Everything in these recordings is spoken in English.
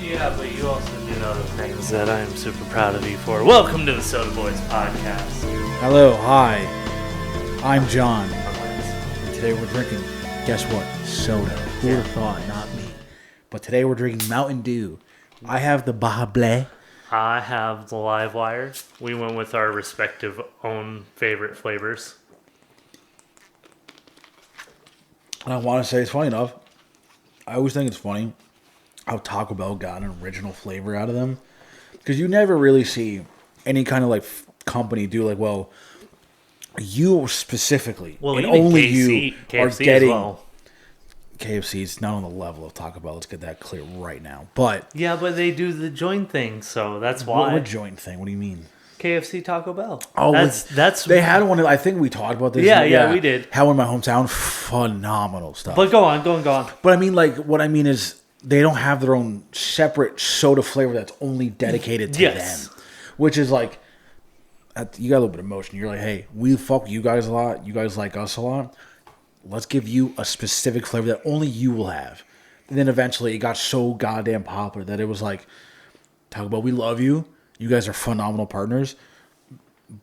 Yeah, but you also did other things that I am super proud of you for. Welcome to the Soda Boys podcast. Hello, hi. I'm John. And today we're drinking, guess what? Soda. Who would have thought? Not me. But today we're drinking Mountain Dew. I have the Baja Blast. I have the Livewire. We went with our respective own favorite flavors. And I want to say, it's funny enough, I always think it's funny how Taco Bell got an original flavor out of them. Because you never really see any kind of like company do like, well, you specifically, and only you are getting... Well. KFC is not on the level of Taco Bell. Let's get that clear right now. But yeah, but they do the joint thing, so that's why. What joint thing? What do you mean? KFC Taco Bell. Oh, that's they had one. I think we talked about this. Yeah, we did. Had one in my hometown. Phenomenal stuff. But go on. But I mean, like, what I mean is they don't have their own separate soda flavor that's only dedicated to them, which is like, you got a little bit of emotion. You're like, hey, we fuck you guys a lot. You guys like us a lot. Let's give you a specific flavor that only you will have. And then eventually it got so goddamn popular that it was like, Taco Bell, we love you. You guys are phenomenal partners.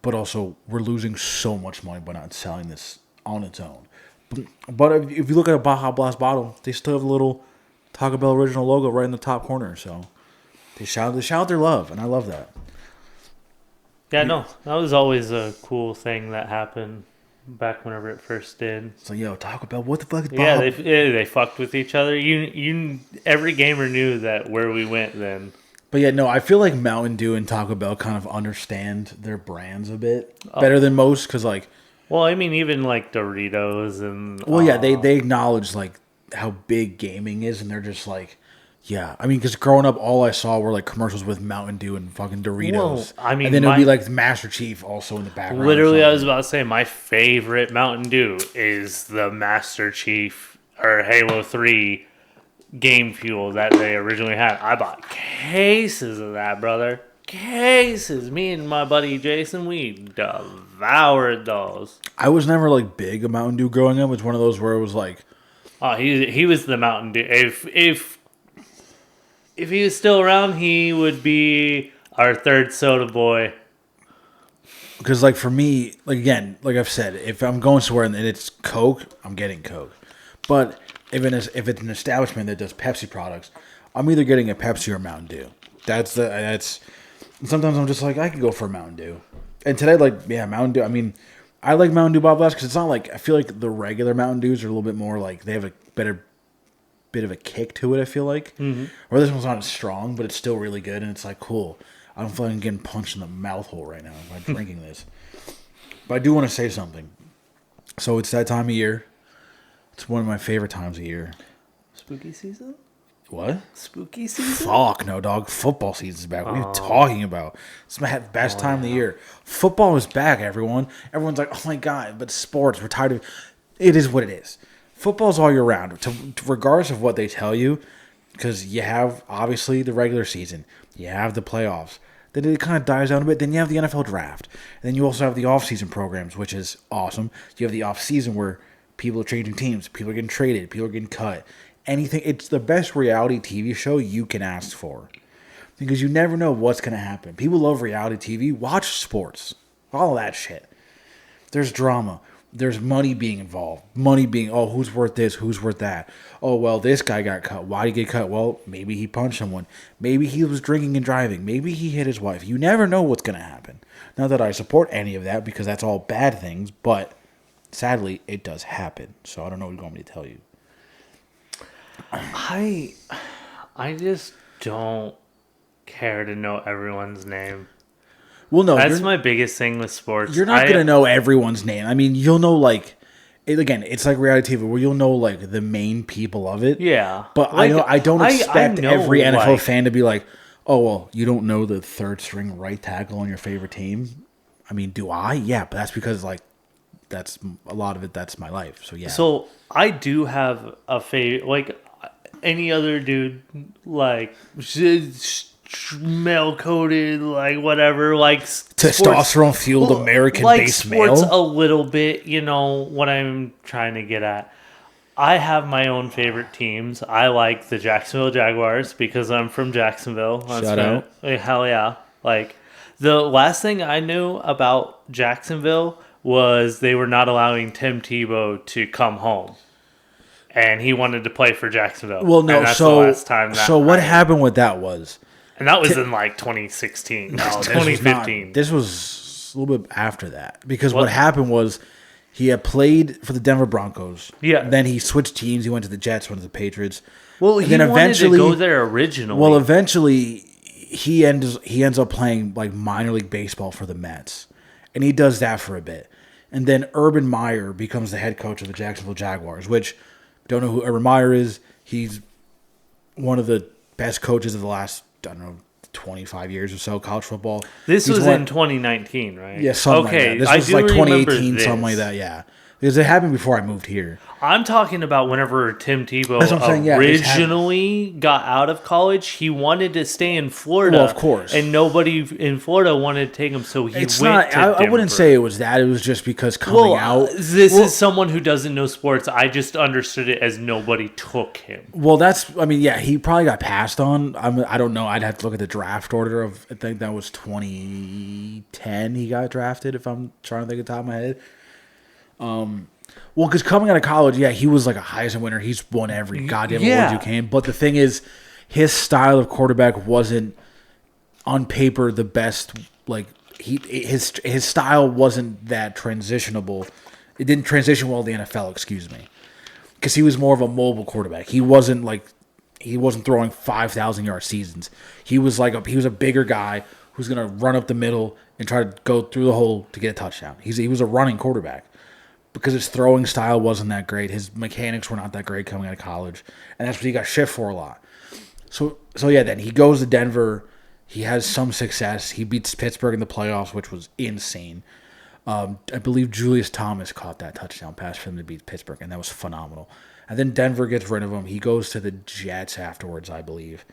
But also, we're losing so much money by not selling this on its own. But if you look at a Baja Blast bottle, they still have a little Taco Bell original logo right in the top corner. So they shout their love, and I love that. Yeah, no, that was always a cool thing that happened. Back whenever it first did. So, yo, Taco Bell, what the fuck is Baja? Yeah, they fucked with each other. You every gamer knew that where we went then. But yeah, no, I feel like Mountain Dew and Taco Bell kind of understand their brands a bit better than most, because like... Well, I mean, even like Doritos and... Well, yeah, they acknowledge like how big gaming is, and they're just like... Yeah, I mean, because growing up, all I saw were like commercials with Mountain Dew and fucking Doritos. Well, I mean, and then it would be like Master Chief also in the background. Literally, I was about to say my favorite Mountain Dew is the Master Chief or Halo 3 game fuel that they originally had. I bought cases of that, brother. Cases. Me and my buddy Jason, we devoured those. I was never like big a Mountain Dew growing up. It was one of those where it was like, oh, he was the Mountain Dew. If he was still around, he would be our third soda boy. Because, like, for me, like, again, like I've said, if I'm going somewhere and it's Coke, I'm getting Coke. But if it's an establishment that does Pepsi products, I'm either getting a Pepsi or a Mountain Dew. That's sometimes I'm just like, I could go for a Mountain Dew. And today, like, yeah, Mountain Dew. I mean, I like Mountain Dew Baja Blast because it's not like, I feel like the regular Mountain Dews are a little bit more like, they have a bit of a kick to it, I feel like. Mm-hmm. Or this one's not as strong, but it's still really good, and it's like, cool. I don't feel like I'm getting punched in the mouth hole right now by drinking this. But I do want to say something. So it's that time of year. It's one of my favorite times of year. Spooky season? What? Spooky season? Fuck no, dog. Football season's back. What are you talking about? It's the best time of the year. Football is back, everyone. Everyone's like, oh my God, but sports, we're tired of it. It is what it is. Football's all year round, regardless of what they tell you, because you have, obviously, the regular season. You have the playoffs. Then it kind of dies down a bit. Then you have the NFL draft. And then you also have the off-season programs, which is awesome. You have the off-season where people are changing teams. People are getting traded. People are getting cut. Anything. It's the best reality TV show you can ask for. Because you never know what's going to happen. People love reality TV. Watch sports. All that shit. There's drama. There's money being involved. Money being, oh, who's worth this? Who's worth that? Oh, well, this guy got cut. Why did he get cut? Well, maybe he punched someone. Maybe he was drinking and driving. Maybe he hit his wife. You never know what's going to happen. Not that I support any of that because that's all bad things, but sadly, it does happen. So I don't know what you want me to tell you. I just don't care to know everyone's name. Well, no, that's my biggest thing with sports. You're not going to know everyone's name. I mean, you'll know, like, again, it's like reality TV where you'll know, like, the main people of it. Yeah. But like, I don't expect every NFL fan to be like, oh, well, you don't know the third string right tackle on your favorite team? I mean, do I? Yeah, but that's because, like, that's a lot of it. That's my life. So, yeah. So, I do have a favorite, like, any other dude, like, male-coded, like, whatever, like... Testosterone-fueled American-based male? Like, sports a little bit, you know, what I'm trying to get at. I have my own favorite teams. I like the Jacksonville Jaguars because I'm from Jacksonville. Shout out. Hell yeah. Like, the last thing I knew about Jacksonville was they were not allowing Tim Tebow to come home. And he wanted to play for Jacksonville. Well, no, and that's so the last time that what happened with that was... And that was in like 2016. No, 2015. This was a little bit after that. Because what happened was he had played for the Denver Broncos. Yeah. Then he switched teams. He went to the Jets, went to the Patriots. Well, he wanted to go there originally. Well, eventually he ends up playing like minor league baseball for the Mets. And he does that for a bit. And then Urban Meyer becomes the head coach of the Jacksonville Jaguars, which, don't know who Urban Meyer is. He's one of the best coaches of the last, I don't know, 25 years or so, college football. This was in 2019, right? Yeah, something like that. This was like 2018, something like that, yeah. Because it happened before I moved here. I'm talking about whenever Tim Tebow saying, originally got out of college, he wanted to stay in Florida. Well, of course. And nobody in Florida wanted to take him, so he went to Denver. I wouldn't say it was that. It was just because coming out... This is someone who doesn't know sports. I just understood it as nobody took him. Well, he probably got passed on. I don't know. I'd have to look at the draft order of... I think that was 2010 he got drafted, if I'm trying to think of the top of my head. Well, because coming out of college, he was like a Heisman winner. He's won every goddamn award you can. But the thing is, his style of quarterback wasn't on paper the best. Like his style wasn't that transitionable. It didn't transition well to the NFL. Excuse me, because he was more of a mobile quarterback. He wasn't throwing 5,000-yard seasons. He was a bigger guy who's gonna run up the middle and try to go through the hole to get a touchdown. He was a running quarterback. Because his throwing style wasn't that great. His mechanics were not that great coming out of college. And that's what he got shit for a lot. So then he goes to Denver. He has some success. He beats Pittsburgh in the playoffs, which was insane. I believe Julius Thomas caught that touchdown pass for him to beat Pittsburgh, and that was phenomenal. And then Denver gets rid of him. He goes to the Jets afterwards, I believe.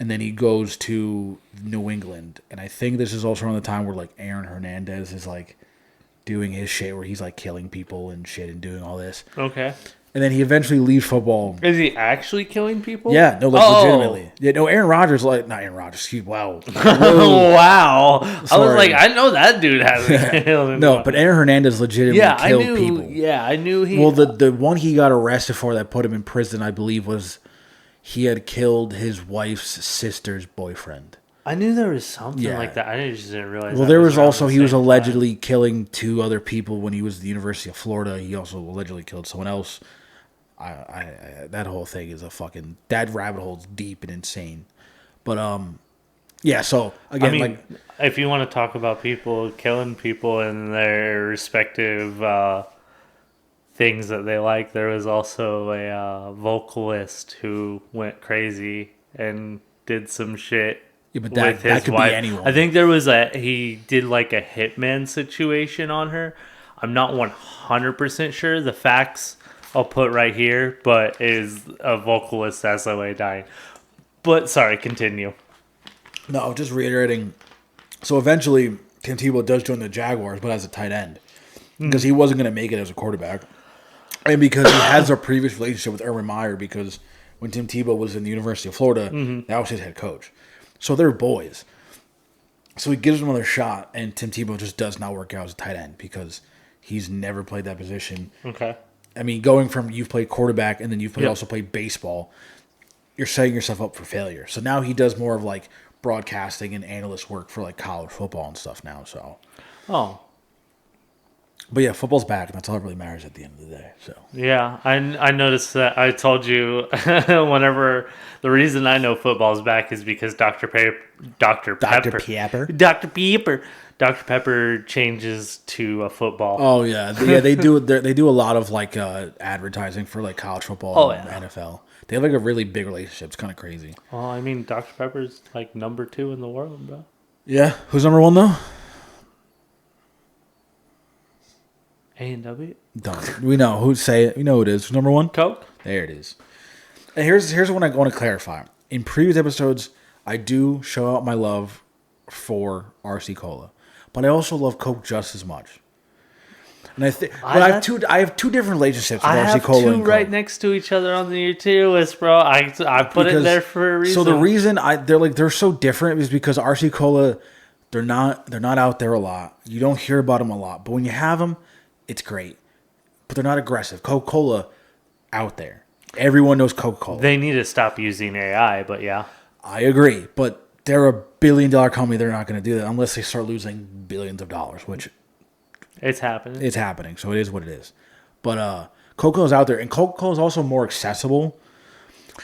And then he goes to New England. And I think this is also around the time where, like, Aaron Hernandez is, like, doing his shit where he's like killing people and shit and doing all this. Okay. And then he eventually leaves football. Is he actually killing people? Yeah, no, legitimately. Yeah, no, Aaron Rodgers, not Aaron Rodgers, excuse me, wow. Wow. Sorry. I was like, I know that dude hasn't killed anyone. No, but Aaron Hernandez legitimately killed people. Yeah, I knew he... Well, the one he got arrested for that put him in prison, I believe, was he had killed his wife's sister's boyfriend. I knew there was something like that. I just didn't realize. Well, there was also he was allegedly killing 2 other people when he was at the University of Florida. He also allegedly killed someone else. That whole thing is that rabbit hole's deep and insane. But so again, if you want to talk about people killing people in their respective things that they like, there was also a vocalist who went crazy and did some shit. Yeah, but that could be anyone. I think there was he did like a hitman situation on her. I'm not 100% sure. The facts I'll put right here, but is a vocalist that's like dying. But sorry, continue. No, just reiterating. So eventually, Tim Tebow does join the Jaguars, but as a tight end. Because he wasn't going to make it as a quarterback. And because he has a previous relationship with Urban Meyer, because when Tim Tebow was in the University of Florida, that was his head coach. So they're boys. So he gives him another shot, and Tim Tebow just does not work out as a tight end because he's never played that position. Okay. I mean, going from you've played quarterback and then you've also played baseball, you're setting yourself up for failure. So now he does more of like broadcasting and analyst work for like college football and stuff now. So. Oh. But yeah, football's back, and that's all that really matters at the end of the day. So yeah, I noticed that. I told you whenever the reason I know football's back is because Dr. Pepper changes to a football. Oh yeah, they do. They do a lot of like advertising for like college football and NFL. They have like a really big relationship. It's kind of crazy. Well, I mean, Dr. Pepper's like number 2 in the world, bro. Yeah, who's number 1 though? A&W? Don't. We know who say it. We know who it is. Who's number 1? Coke. There it is. And here's what I want to clarify. In previous episodes, I do show out my love for RC Cola, but I also love Coke just as much. And I have two different relationships with I RC have Cola two and Coke. right next to each other on the tier list, bro. I put it there for a reason. So the reason they're so different is because RC Cola, they're not out there a lot. You don't hear about them a lot, but when you have them, it's great. But they're not aggressive. Coca-Cola, out there. Everyone knows Coca-Cola. They need to stop using AI, but yeah. I agree, but they're a billion-dollar company. They're not going to do that unless they start losing billions of dollars, which it's happening. It's happening, so it is what it is. But Coca-Cola's out there, and Coca-Cola is also more accessible.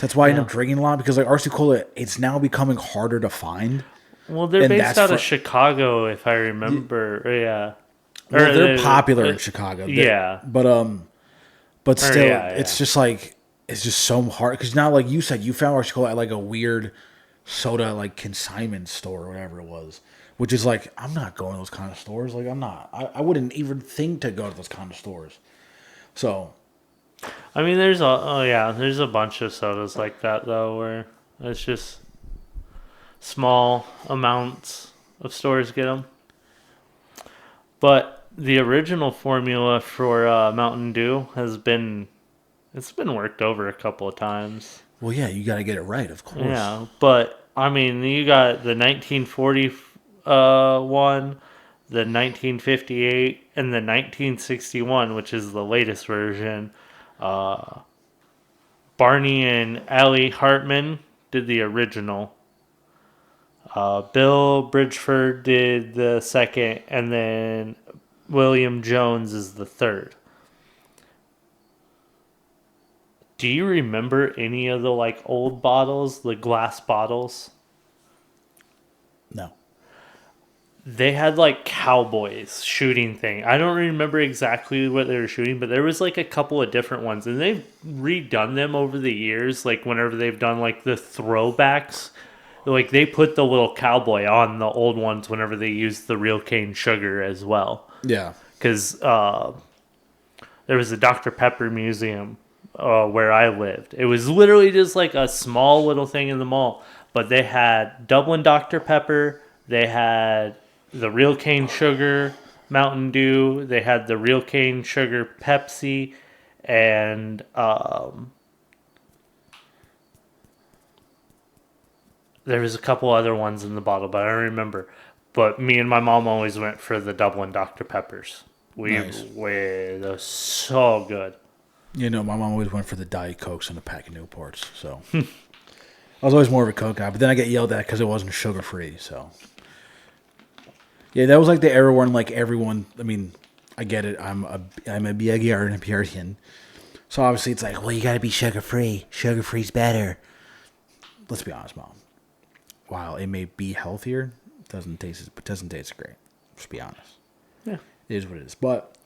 That's why I end up drinking a lot, because like RC Cola, it's now becoming harder to find. Well, they're based out of Chicago, if I remember. Yeah. Well, they're popular in Chicago. Yeah. But still, it's just like, it's just so hard. Because now, like you said, you found RC Cola at like a weird soda, like consignment store or whatever it was. Which is like, I'm not going to those kind of stores. Like, I'm not. I wouldn't even think to go to those kind of stores. So. I mean, there's a bunch of sodas like that, though, where it's just small amounts of stores get them. But the original formula for Mountain Dew it's been worked over a couple of times. Well, yeah, you got to get it right, of course. Yeah, but I mean, you got the 1940 one, the 1958, and the 1961, which is the latest version. Barney and Allie Hartman did the original. Bill Bridgeford did the second, and then William Jones is the third. Do you remember any of the like old bottles, the glass bottles? No. They had like cowboys shooting thing. I don't remember exactly what they were shooting, but there was like a couple of different ones, and they've redone them over the years. Like whenever they've done like the throwbacks, like they put the little cowboy on the old ones whenever they used the real cane sugar as well. Yeah, because there was a Dr. Pepper museum where I lived. It was literally just like a small little thing in the mall, but they had Dublin Dr. Pepper. They had the real cane sugar Mountain Dew. They had the real cane sugar Pepsi, and there was a couple other ones in the bottle, but I don't remember. But me and my mom always went for the Dublin Dr. Peppers. They're so good. You know, my mom always went for the Diet Cokes and the pack of Newports. So I was always more of a Coke guy, but then I get yelled at because it wasn't sugar free. So yeah, that was like the era when like everyone. I mean, I get it. I'm a BIGR and a Puritan. So obviously it's like, well, you got to be sugar free. Sugar free's better. Let's be honest, Mom. While it may be healthier, it doesn't taste great. Let's be honest. Yeah, it is what it is. But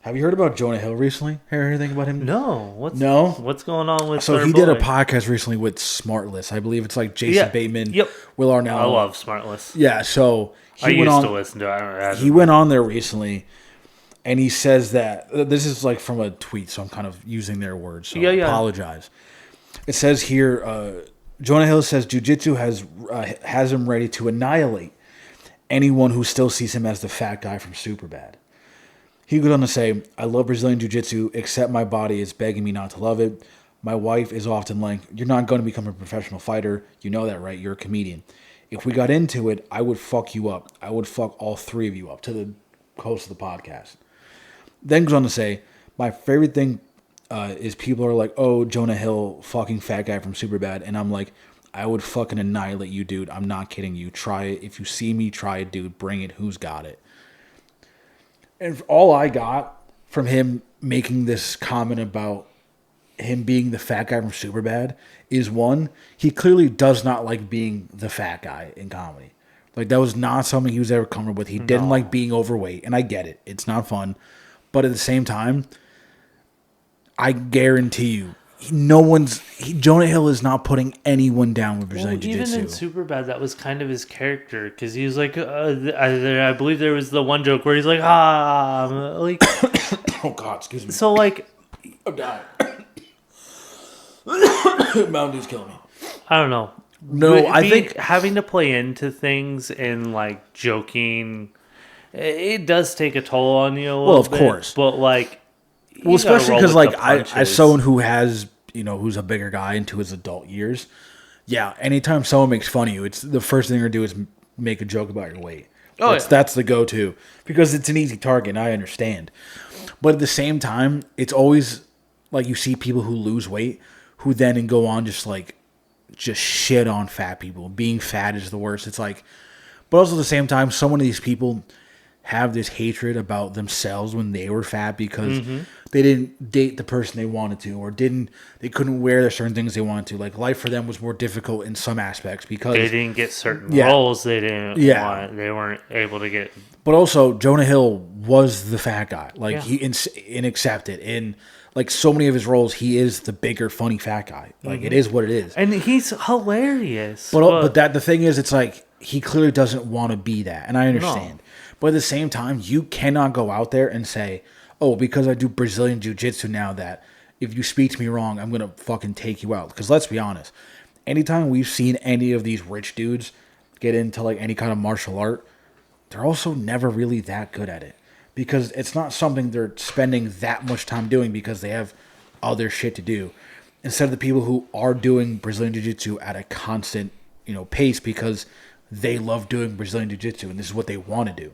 have you heard about Jonah Hill recently? Heard anything about him? No. What's going on with? So he did a podcast recently with Smartless. I believe it's like Jason Bateman, Will Arnell. I love Smartless. Yeah, so I used to listen to it. He went on there recently, and he says that this is like from a tweet, so I'm kind of using their words. So I apologize. It says here, Jonah Hill says jiu-jitsu has him ready to annihilate anyone who still sees him as the fat guy from Superbad. He goes on to say, I love Brazilian jiu-jitsu, except my body is begging me not to love it. My wife is often like, you're not going to become a professional fighter. You know that, right? You're a comedian. If we got into it, I would fuck you up. I would fuck all three of you up, to the host of the podcast. Then goes on to say, my favorite thing is people are like, oh, Jonah Hill, fucking fat guy from Superbad. And I'm like, I would fucking annihilate you, dude. I'm not kidding you. Try it. If you see me, try it, dude. Bring it. Who's got it? And all I got from him making this comment about him being the fat guy from Superbad is, one, he clearly does not like being the fat guy in comedy. Like, that was not something he was ever comfortable with. He didn't like being overweight, and I get it. It's not fun. But at the same time, I guarantee you, Jonah Hill is not putting anyone down with Brazilian Jiu-Jitsu. Even in Superbad, that was kind of his character, because he was like, I believe there was the one joke where he's like, like, oh God, excuse me. So like, I'm dying. Mountain Dew's killing me. I don't know. No, I think having to play into things and like joking, it does take a toll on you a little bit. Well, of course. But, like, well, especially because, like, as I someone who has, who's a bigger guy into his adult years, yeah, anytime someone makes fun of you, it's the first thing they're going to do is make a joke about your weight. That's the go-to because it's an easy target, and I understand. But at the same time, it's always like you see people who lose weight who then go on just shit on fat people. Being fat is the worst. It's like, but also at the same time, so many of these people have this hatred about themselves when they were fat because they didn't date the person they wanted to, or they couldn't wear the certain things they wanted to. Like, life for them was more difficult in some aspects because they didn't get certain roles they didn't want. They weren't able to get. But also, Jonah Hill was the fat guy. Like, he accepted. In, like, so many of his roles, he is the bigger, funny fat guy. Like, it is what it is. And he's hilarious. But the thing is, it's like, he clearly doesn't want to be that. And I understand. No. But at the same time, you cannot go out there and say, oh, because I do Brazilian Jiu-Jitsu now, that if you speak to me wrong, I'm going to fucking take you out. Because let's be honest. Anytime we've seen any of these rich dudes get into, like, any kind of martial art, they're also never really that good at it. Because it's not something they're spending that much time doing because they have other shit to do. Instead of the people who are doing Brazilian Jiu-Jitsu at a constant, pace because they love doing Brazilian Jiu-Jitsu and this is what they want to do.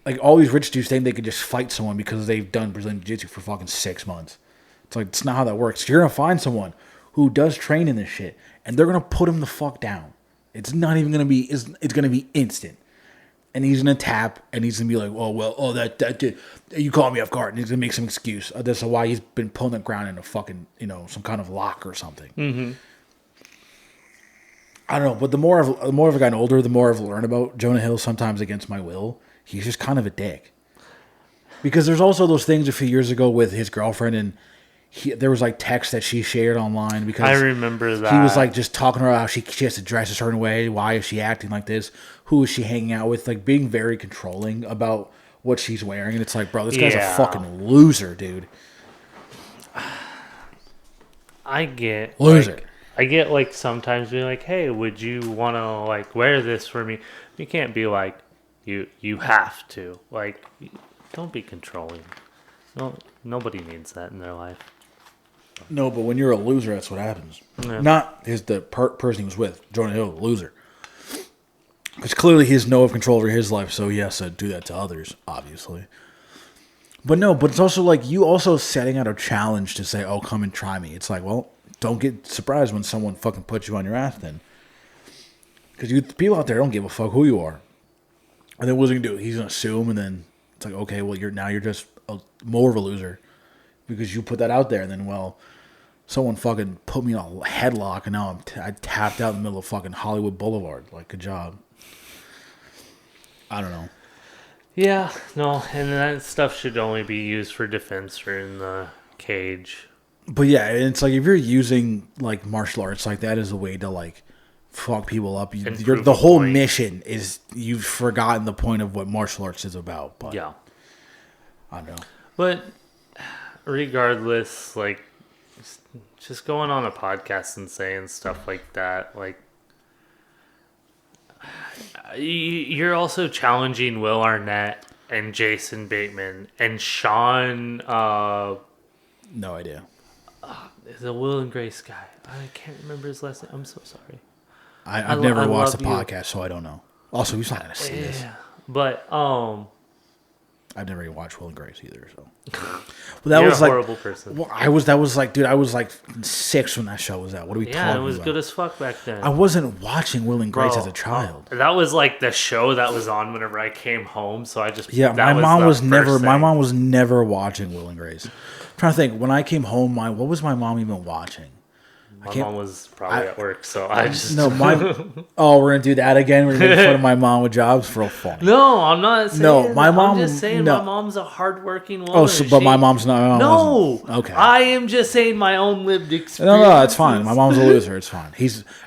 Like, all these rich dudes think they could just fight someone because they've done Brazilian Jiu-Jitsu for fucking 6 months. It's like, it's not how that works. You're going to find someone who does train in this shit, and they're going to put him the fuck down. It's not even going to be, it's going to be instant. And he's going to tap, and he's going to be like, that did, you caught me off guard. And he's going to make some excuse. That's why he's been pulling the ground in a fucking, some kind of lock or something. Mm-hmm. I don't know, but the more I've gotten older, the more I've learned about Jonah Hill, sometimes against my will. He's just kind of a dick. Because there's also those things a few years ago with his girlfriend, and there was like text that she shared online because I remember that he was like just talking to her how she has to dress a certain way. Why is she acting like this? Who is she hanging out with? Like, being very controlling about what she's wearing, and it's like, bro, this guy's a fucking loser, dude. I get loser. I get like sometimes being like, hey, would you want to like wear this for me? You can't be like, you have to. Like, don't be controlling. No, nobody needs that in their life. No, but when you're a loser, that's what happens. Yeah. Not the person he was with, Jonah Hill, loser. Because clearly he has no control over his life, so he has to do that to others, obviously. But it's also like you also setting out a challenge to say, oh, come and try me. It's like, well, don't get surprised when someone fucking puts you on your ass then. Because people out there don't give a fuck who you are. And then what's he going to do? He's going to assume, and then it's like, okay, well, you're just more of a loser. Because you put that out there, and then, well, someone fucking put me in a headlock, and now I tapped out in the middle of fucking Hollywood Boulevard. Like, good job. I don't know. Yeah, no, and that stuff should only be used for defense or in the cage. But yeah, it's like if you're using like martial arts like that as a way to like fuck people up, the whole mission is you've forgotten the point of what martial arts is about. But yeah, I don't know. But regardless, like just going on a podcast and saying stuff like that, like you're also challenging Will Arnett and Jason Bateman and Sean. No idea. The Will and Grace guy. I can't remember his last name. I'm so sorry. I've never watched the podcast, so I don't know. Also, he's not going to see this. But I've never even watched Will and Grace either. So, well, that You're was a horrible person. Well, I was like, dude, I was like 6 when that show was out. What are we talking about? Yeah, it was good as fuck back then. I wasn't watching Will and Grace as a child. That was like the show that was on whenever I came home. So I just my mom was never watching Will and Grace. I'm trying to think when I came home, what was my mom even watching? My mom was probably at work, so I just... No, oh, we're going to do that again? We're going to make fun of my mom with jobs? For fun. No, I'm not saying my mom... I'm just saying my mom's a hardworking woman. Oh, but my mom's not... No! Okay. I am just saying my own lived experience. No, it's fine. My mom's a loser. It's fine.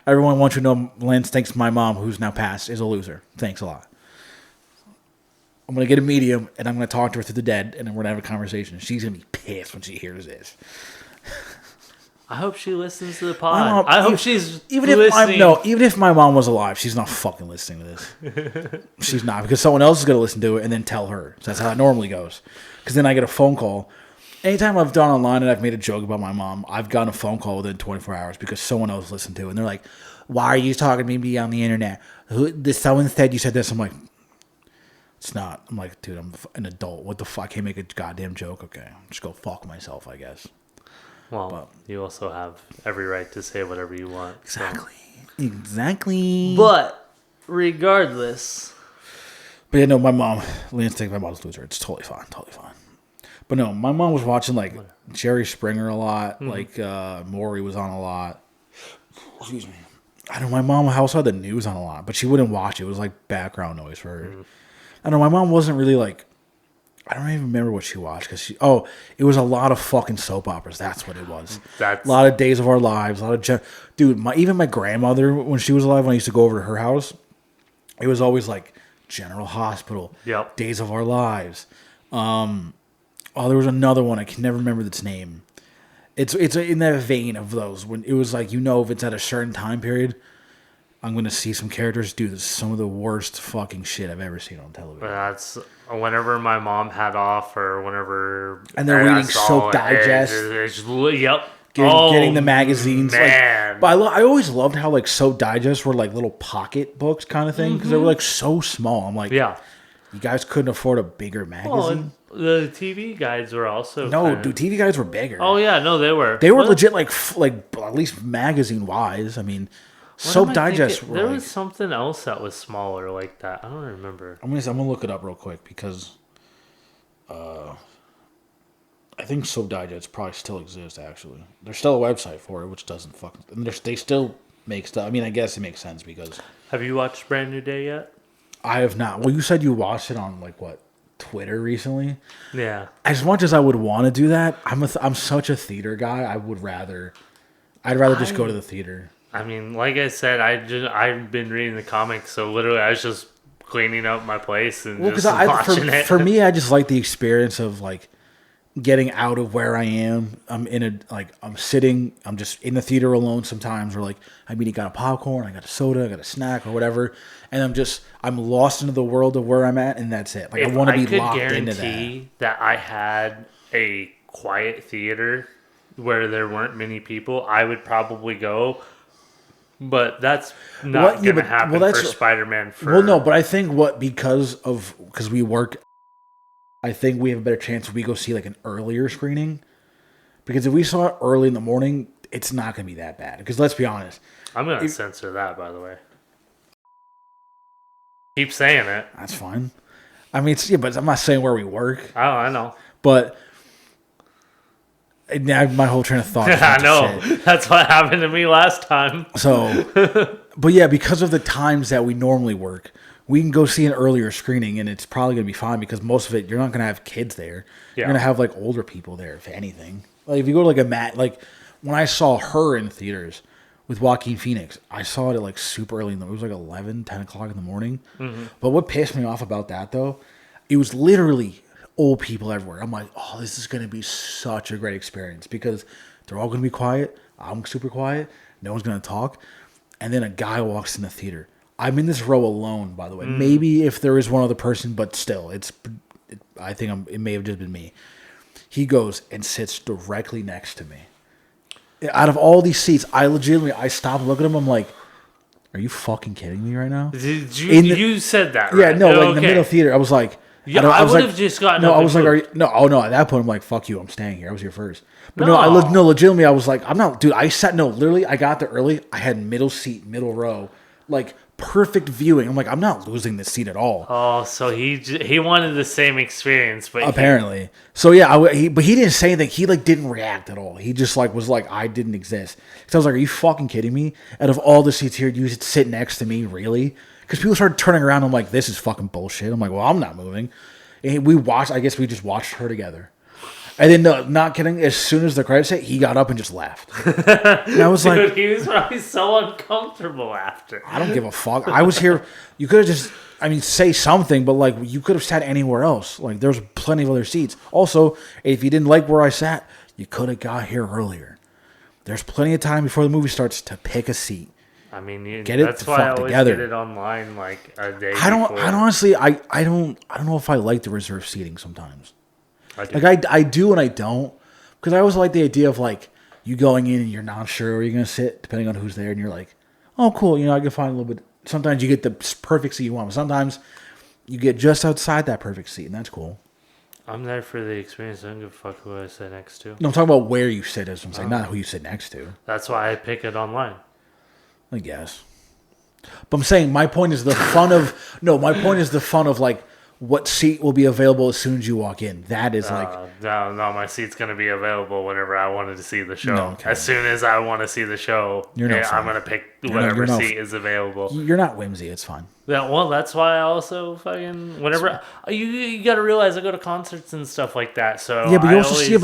Everyone wants you to know Lance thinks my mom, who's now passed, is a loser. Thanks a lot. I'm going to get a medium, and I'm going to talk to her through the dead, and then we're going to have a conversation. She's going to be pissed when she hears this. I hope she listens to the My pod. mom- I hope even- she's even listening. even if my mom was alive, she's not fucking listening to this. She's not, because someone else is gonna listen to it and then tell her. So that's how it normally goes. Because then I get a phone call. Anytime I've done online and I've made a joke about my mom, I've gotten a phone call within 24 hours because someone else listened to it, and they're like, "Why are you talking to me on the internet? Someone said you said this." I'm like, "It's not." I'm like, "Dude, I'm an adult. What the fuck? I can't make a goddamn joke. Okay, just go fuck myself, I guess." Well, you also have every right to say whatever you want. Exactly. Exactly. But regardless, But yeah, no, my mom, Lance take my mom's loser. It's totally fine. Totally fine. But no, my mom was watching like Jerry Springer a lot. Like Maury was on a lot. Excuse me. I know my mom also had the news on a lot, but she wouldn't watch it. It was like background noise for her. I know my mom wasn't really like, I don't even remember what she watched because it was a lot of fucking soap operas. That's what it was. A lot of Days of Our Lives. A lot of dude. Even my grandmother, when she was alive, when I used to go over to her house, it was always like General Hospital. Yep. Days of Our Lives. There was another one. I can never remember its name. It's in that vein of those when it was like, if it's at a certain time period, I'm gonna see some characters do some of the worst fucking shit I've ever seen on television. That's whenever my mom had off or whenever. And they're reading Soap Digest. Yep. Getting the magazines. Man. Like, but I always loved how like Soap Digest were like little pocket books kind of thing because they were like so small. I'm like, yeah. You guys couldn't afford a bigger magazine? Well, the TV guides were also dude, TV guides were bigger. Oh yeah, no, they were. They were legit like at least magazine wise. I mean, Soap Digest. There was something else that was smaller like that. I don't remember. I'm gonna look it up real quick because I think Soap Digest probably still exists. Actually, there's still a website for it, which doesn't fucking. And they still make stuff. I mean, I guess it makes sense because. Have you watched Brand New Day yet? I have not. Well, you said you watched it on like what? Twitter recently. Yeah. As much as I would want to do that, I'm such a theater guy. I'd rather just go to the theater. I mean, like I said, I've been reading the comics, so literally I was just cleaning up my place and just watching it. For me, I just like the experience of like getting out of where I am. I'm sitting. I'm just in the theater alone sometimes. Or like I got a popcorn, I got a soda, I got a snack or whatever, and I'm lost into the world of where I'm at, and that's it. Like I want to be locked into that. I could guarantee that I had a quiet theater where there weren't many people, I would probably go. But that's not going to happen for Spider-Man. Well, no, but I think because we work, I think we have a better chance if we go see like an earlier screening. Because if we saw it early in the morning, it's not going to be that bad. Because let's be honest. I'm going to censor that, by the way. Keep saying it. That's fine. I mean, but I'm not saying where we work. Oh, I know. But now my whole train of thought. I know. That's what happened to me last time. So, but yeah, because of the times that we normally work, we can go see an earlier screening, and it's probably going to be fine because most of it, you're not going to have kids there. Yeah. You're going to have like older people there, if anything. Like if you go to like like when I saw Her in theaters with Joaquin Phoenix, I saw it at like super early. It was like 11, 10 o'clock in the morning. Mm-hmm. But what pissed me off about that though, it was literally old people everywhere. I'm like, oh, this is going to be such a great experience because they're all going to be quiet. I'm super quiet. No one's going to talk. And then a guy walks in the theater. I'm in this row alone, by the way. Maybe if there is one other person, but still, I think it may have just been me. He goes and sits directly next to me. Out of all these seats, I stopped looking at him. I'm like, are you fucking kidding me right now? Did you said that, right? Yeah, no, like in the middle theater. I was like, yeah, I would have just gotten. No, I was like, are you, no, oh no. At that point, I'm like, fuck you. I'm staying here. I was here first. But legitimately, I was like, I'm not, dude. Literally, I got there early. I had middle seat, middle row, like perfect viewing. I'm like, I'm not losing this seat at all. Oh, so he wanted the same experience, but apparently. So yeah, but he didn't say anything. He like didn't react at all. He just like was like, I didn't exist. So I was like, are you fucking kidding me? Out of all the seats here, you should sit next to me, really? Because people started turning around. I'm like, this is fucking bullshit. I'm like, well, I'm not moving. And I guess we just watched Her together. And then, no, not kidding, as soon as the credits hit, he got up and just left. And I was like... he was probably so uncomfortable after. I don't give a fuck. I was here... You could have just... say something, but, like, you could have sat anywhere else. Like, there's plenty of other seats. Also, if you didn't like where I sat, you could have got here earlier. There's plenty of time before the movie starts to pick a seat. I mean, That's why I always get it online like a day I don't. before. I honestly. I don't know if I like the reserved seating sometimes. I do. Like I do and I don't, because I always like the idea of like you going in and you're not sure where you're gonna sit depending on who's there, and you're like, oh cool, I can find a little bit. Sometimes you get the perfect seat you want, but sometimes you get just outside that perfect seat, and that's cool. I'm there for the experience. I don't give a fuck who I sit next to. No, I'm talking about where you sit. As I'm saying, not who you sit next to. That's why I pick it online. I guess. But I'm saying my point is the fun of my point is the fun of like what seat will be available as soon as you walk in. That is no, my seat's gonna be available whenever I wanted to see the show. No, okay. As soon as I want to see the show, I'm gonna pick whatever seat is available. You're not whimsy. It's fine. Yeah, well, that's why I also fucking whenever you got to realize I go to concerts and stuff like that. So yeah, but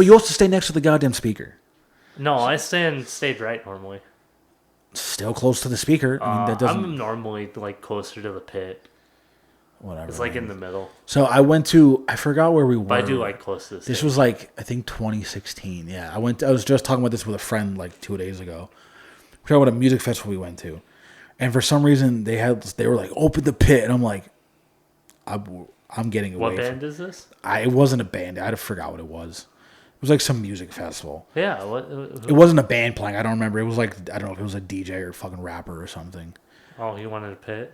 you also stay next to the goddamn speaker. No, I stand stage right normally. Still close to the speaker. I mean, that doesn't. I'm normally like closer to the pit. Whatever. It's like in the middle. So I went to. I forgot where we were. But I do like close to the This stage. was like I think 2016. Yeah, I was just talking about this with a friend like 2 days ago. We're talking about a music festival we went to, and for some reason they were like open the pit, and I'm like, I'm getting away. What band is this? It wasn't a band. I forgot what it was. It was like some music festival. Yeah. It wasn't a band playing. I don't remember. It was like I don't know if it was a DJ or a fucking rapper or something. Oh, you wanted a pit?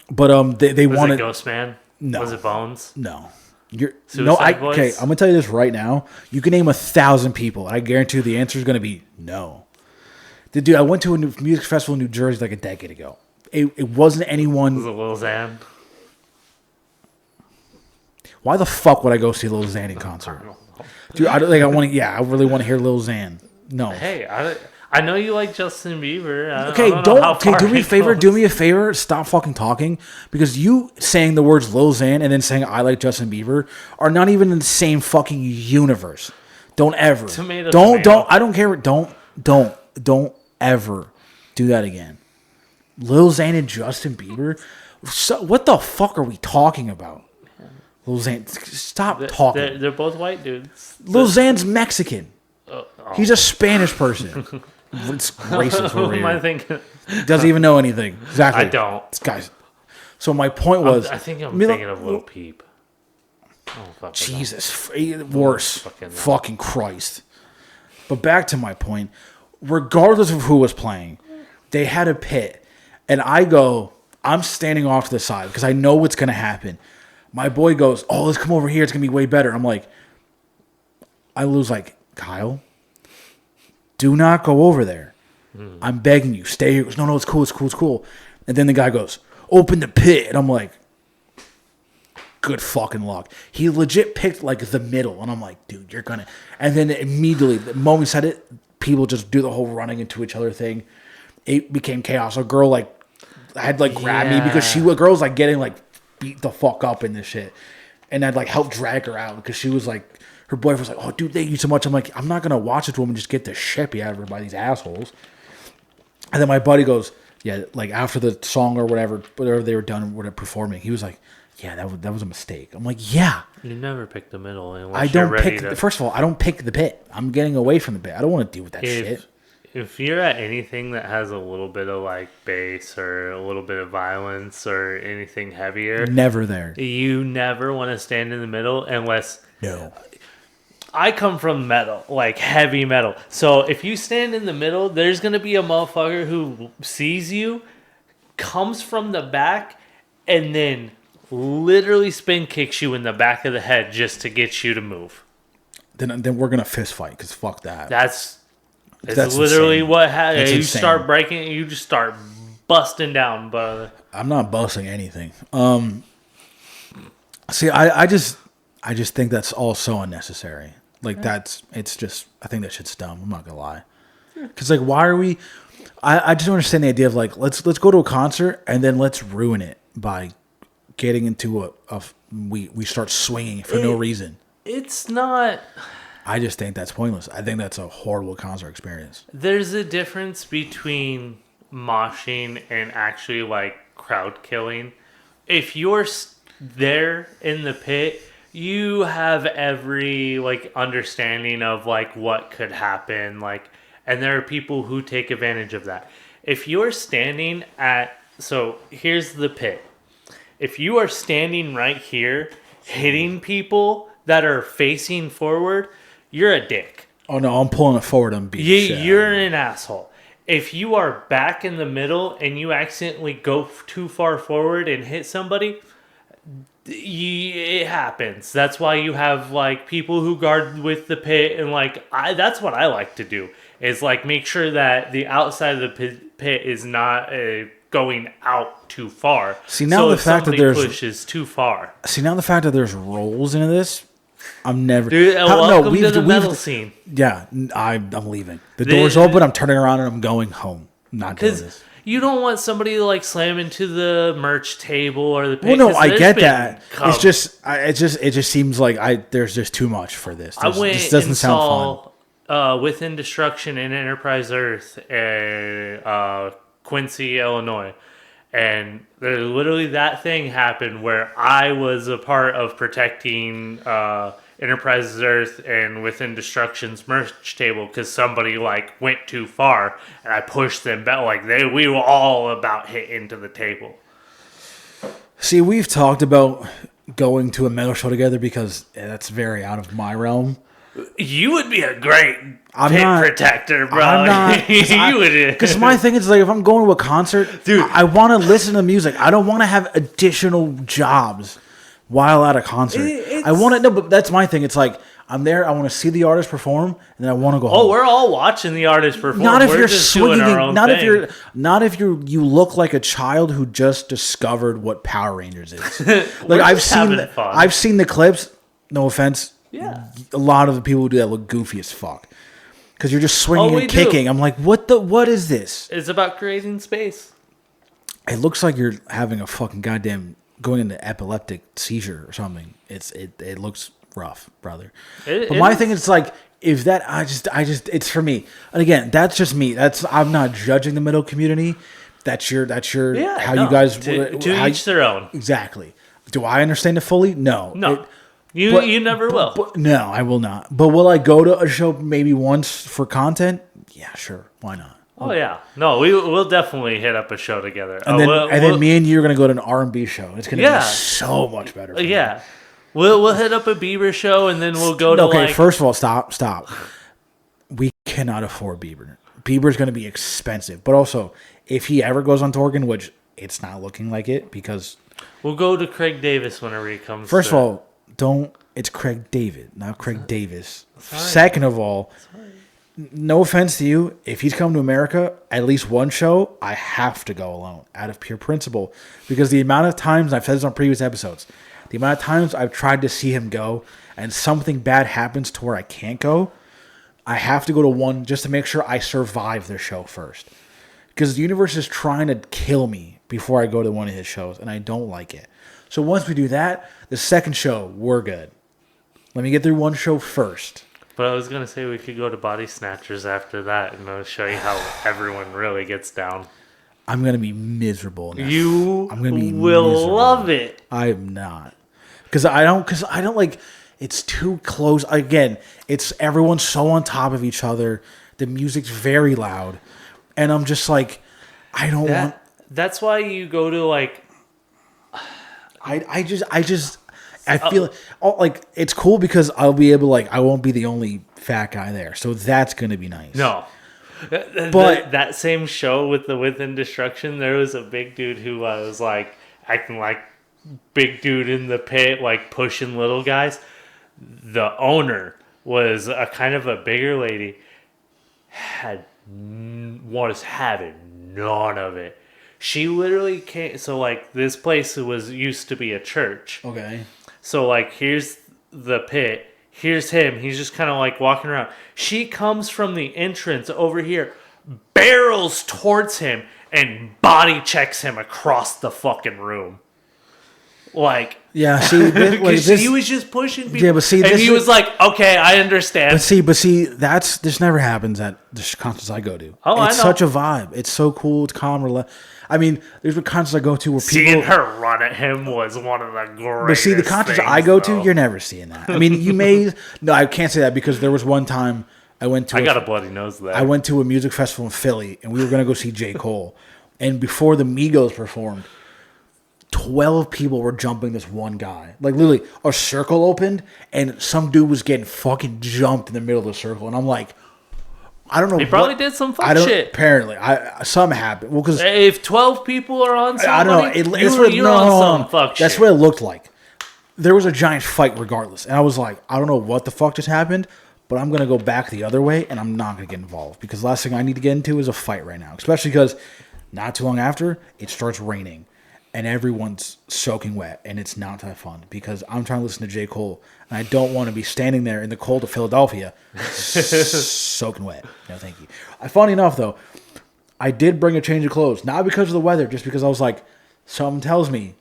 But they was wanted. Was it Ghost Man? No. Was it Bones? No. Okay, I'm gonna tell you this right now. You can name 1,000 people, and I guarantee you the answer is gonna be no. Dude, I went to a music festival in New Jersey like a decade ago. It wasn't anyone. Was it Lil Xan? Why the fuck would I go see Lil Xan in concert? Dude, I really want to hear Lil Xan. No. Hey, I know you like Justin Bieber. Do me a favor. Stop fucking talking, because you saying the words Lil Xan and then saying I like Justin Bieber are not even in the same fucking universe. Don't ever. Don't. I don't care. Don't ever do that again. Lil Xan and Justin Bieber. So, what the fuck are we talking about? Lil Xan, stop talking. They're both white dudes. Lil Xan's Mexican. He's a Spanish person. It's racist over Who am I thinking? Doesn't even know anything. Exactly. I don't. This guy's. So my point was. I think I'm thinking of Lil Peep. Oh, fuck. Jesus. Worse. Fucking Christ. But back to my point. Regardless of who was playing, they had a pit. And I'm standing off to the side because I know what's going to happen. My boy goes, oh, let's come over here. It's going to be way better. I'm like, I lose like, Kyle, do not go over there. I'm begging you. Stay here. He goes, no, it's cool. And then the guy goes, open the pit. And I'm like, good fucking luck. He legit picked like the middle. And I'm like, dude, you're going to. And then immediately, the moment he said it, people just do the whole running into each other thing. It became chaos. A girl had grabbed me because a girl was like getting like beat the fuck up in this shit. And I'd like help drag her out because she was like, her boyfriend was like, oh, dude, thank you so much. I'm like, I'm not going to watch this woman just get the shit beat out of her by these assholes. And then my buddy goes, yeah, like after the song or whatever they were done performing, he was like, yeah, that was a mistake. I'm like, yeah. You never pick the middle. First of all, I don't pick the pit. I'm getting away from the pit. I don't want to deal with that shit. If you're at anything that has a little bit of like bass or a little bit of violence or anything heavier, never there. You never want to stand in the middle unless. No. I come from metal, like heavy metal. So if you stand in the middle, there's going to be a motherfucker who sees you, comes from the back, and then literally spin kicks you in the back of the head just to get you to move. Then we're going to fist fight because fuck that. That's literally insane. what happens. You insane. Start breaking, you just start busting down, brother. I'm not busting anything. See, I just think that's all so unnecessary. Like I think that shit's dumb. I'm not gonna lie. Because like, why are we? I just don't understand the idea of like, let's go to a concert and then let's ruin it by getting into we start swinging for no reason. It's not. I just think that's pointless. I think that's a horrible concert experience. There's a difference between moshing and actually like crowd killing. If you're there in the pit, you have every like understanding of like what could happen, like, And there are people who take advantage of that. If you're standing at... So, here's the pit. If you are standing right here, hitting people that are facing forward, you're a dick. Oh, no, I'm pulling it forward and beating You're an asshole. If you are back in the middle and you accidentally go too far forward and hit somebody, it happens. That's why you have like people who guard with the pit, and like that's what I like to do, is like make sure that the outside of the pit is not going out too far. See, now the fact that there's pushes too far. See, now the fact that there's roles into this, I'm never. Dude, welcome to the metal scene. Yeah, I'm leaving. The door's open. I'm turning around and I'm going home. I'm not doing this. You don't want somebody to like slam into the merch table or the. Well, no, I get that. It's just, it just seems like there's just too much for this. This doesn't sound fun. Within Destruction and Enterprise Earth, Quincy, Illinois. And there literally that thing happened where I was a part of protecting Enterprise's Earth and Within Destruction's merch table because somebody like went too far and I pushed them back. Like we were all about hit into the table. See, we've talked about going to a metal show together because that's very out of my realm. You would be a great protector, bro. I'm not. Because my thing is, like, if I'm going to a concert, dude, I want to listen to music. I don't want to have additional jobs while at a concert. I want to know, but that's my thing. It's like, I'm there, I want to see the artist perform, and then I want to go home. Oh, we're all watching the artist perform. Not if we're you're just swinging. Doing our own not thing. if you're. Not if you look like a child who just discovered what Power Rangers is. Like I've seen the clips. No offense. Yeah. A lot of the people who do that look goofy as fuck. Because you're just swinging and kicking. I'm like, what is this? It's about creating space. It looks like you're having a fucking goddamn going into epileptic seizure or something. It looks rough, brother. But my thing is like, if that I just it's for me. And again, that's just me. I'm not judging the middle community. That's your how you guys to each their own. Exactly. Do I understand it fully? No. You never will. But, no, I will not. But will I go to a show maybe once for content? Yeah, sure. Why not? Oh yeah. No, we'll definitely hit up a show together. And then me and you are gonna go to an R&B show. It's gonna be so much better. Yeah. We'll hit up a Bieber show and then we'll go to Okay, first of all, stop. We cannot afford Bieber. Bieber's gonna be expensive. But also, if he ever goes on tour again, which it's not looking like it, because we'll go to Craig Davis whenever he comes. First of all, it's Craig David, not Craig Davis. Second of all, no offense to you, if he's come to America, at least one show, I have to go alone out of pure principle. Because the amount of times, I've said this on previous episodes, the amount of times I've tried to see him go and something bad happens to where I can't go, I have to go to one just to make sure I survive their show first. Because the universe is trying to kill me before I go to one of his shows, and I don't like it. So once we do that, the second show, we're good. Let me get through one show first. But I was going to say we could go to Body Snatchers after that, and I'll show you how everyone really gets down. I'm going to be miserable now. I'm going to be miserable. Love it. I'm not. Because I don't like, it's too close. Again, it's everyone's so on top of each other. The music's very loud. And I'm just like, I don't want. That's why you go to like. I feel like it's cool because I'll be able I won't be the only fat guy there, so that's gonna be nice. No, but that same show with the Within Destruction, there was a big dude who was like acting like big dude in the pit, like pushing little guys. The owner was a kind of a bigger lady, was having none of it. She literally came. So like this place used to be a church. Okay. So like here's the pit. Here's him. He's just kind of like walking around. She comes from the entrance over here, barrels towards him, and body checks him across the fucking room. Like, yeah, see, he was just pushing people. Yeah, but see, and he was like, "Okay, I understand." But see, this never happens at the concerts I go to. Oh, it's such a vibe. It's so cool. It's calm. I mean, there's been concerts I go to where people seeing her run at him was one of the greatest. But see, the concerts I go to, you're never seeing that. I mean, you may no, I can't say that because there was one time I went to. I got a bloody nose there. I went to a music festival in Philly, and we were gonna go see J. Cole. And before the Migos performed, 12 people were jumping this one guy. Like, literally, a circle opened, and some dude was getting fucking jumped in the middle of the circle. And I'm like, I don't know. He probably did some fuck shit. Apparently, something happened. Well, because if 12 people are on somebody, I don't know. You're on some fuck shit. That's what it looked like. There was a giant fight regardless. And I was like, I don't know what the fuck just happened, but I'm going to go back the other way, and I'm not going to get involved. Because the last thing I need to get into is a fight right now. Especially because not too long after, it starts raining. And everyone's soaking wet, and it's not that fun because I'm trying to listen to J. Cole, and I don't want to be standing there in the cold of Philadelphia soaking wet. No, thank you. Funny enough, though, I did bring a change of clothes, not because of the weather, just because I was like, something tells me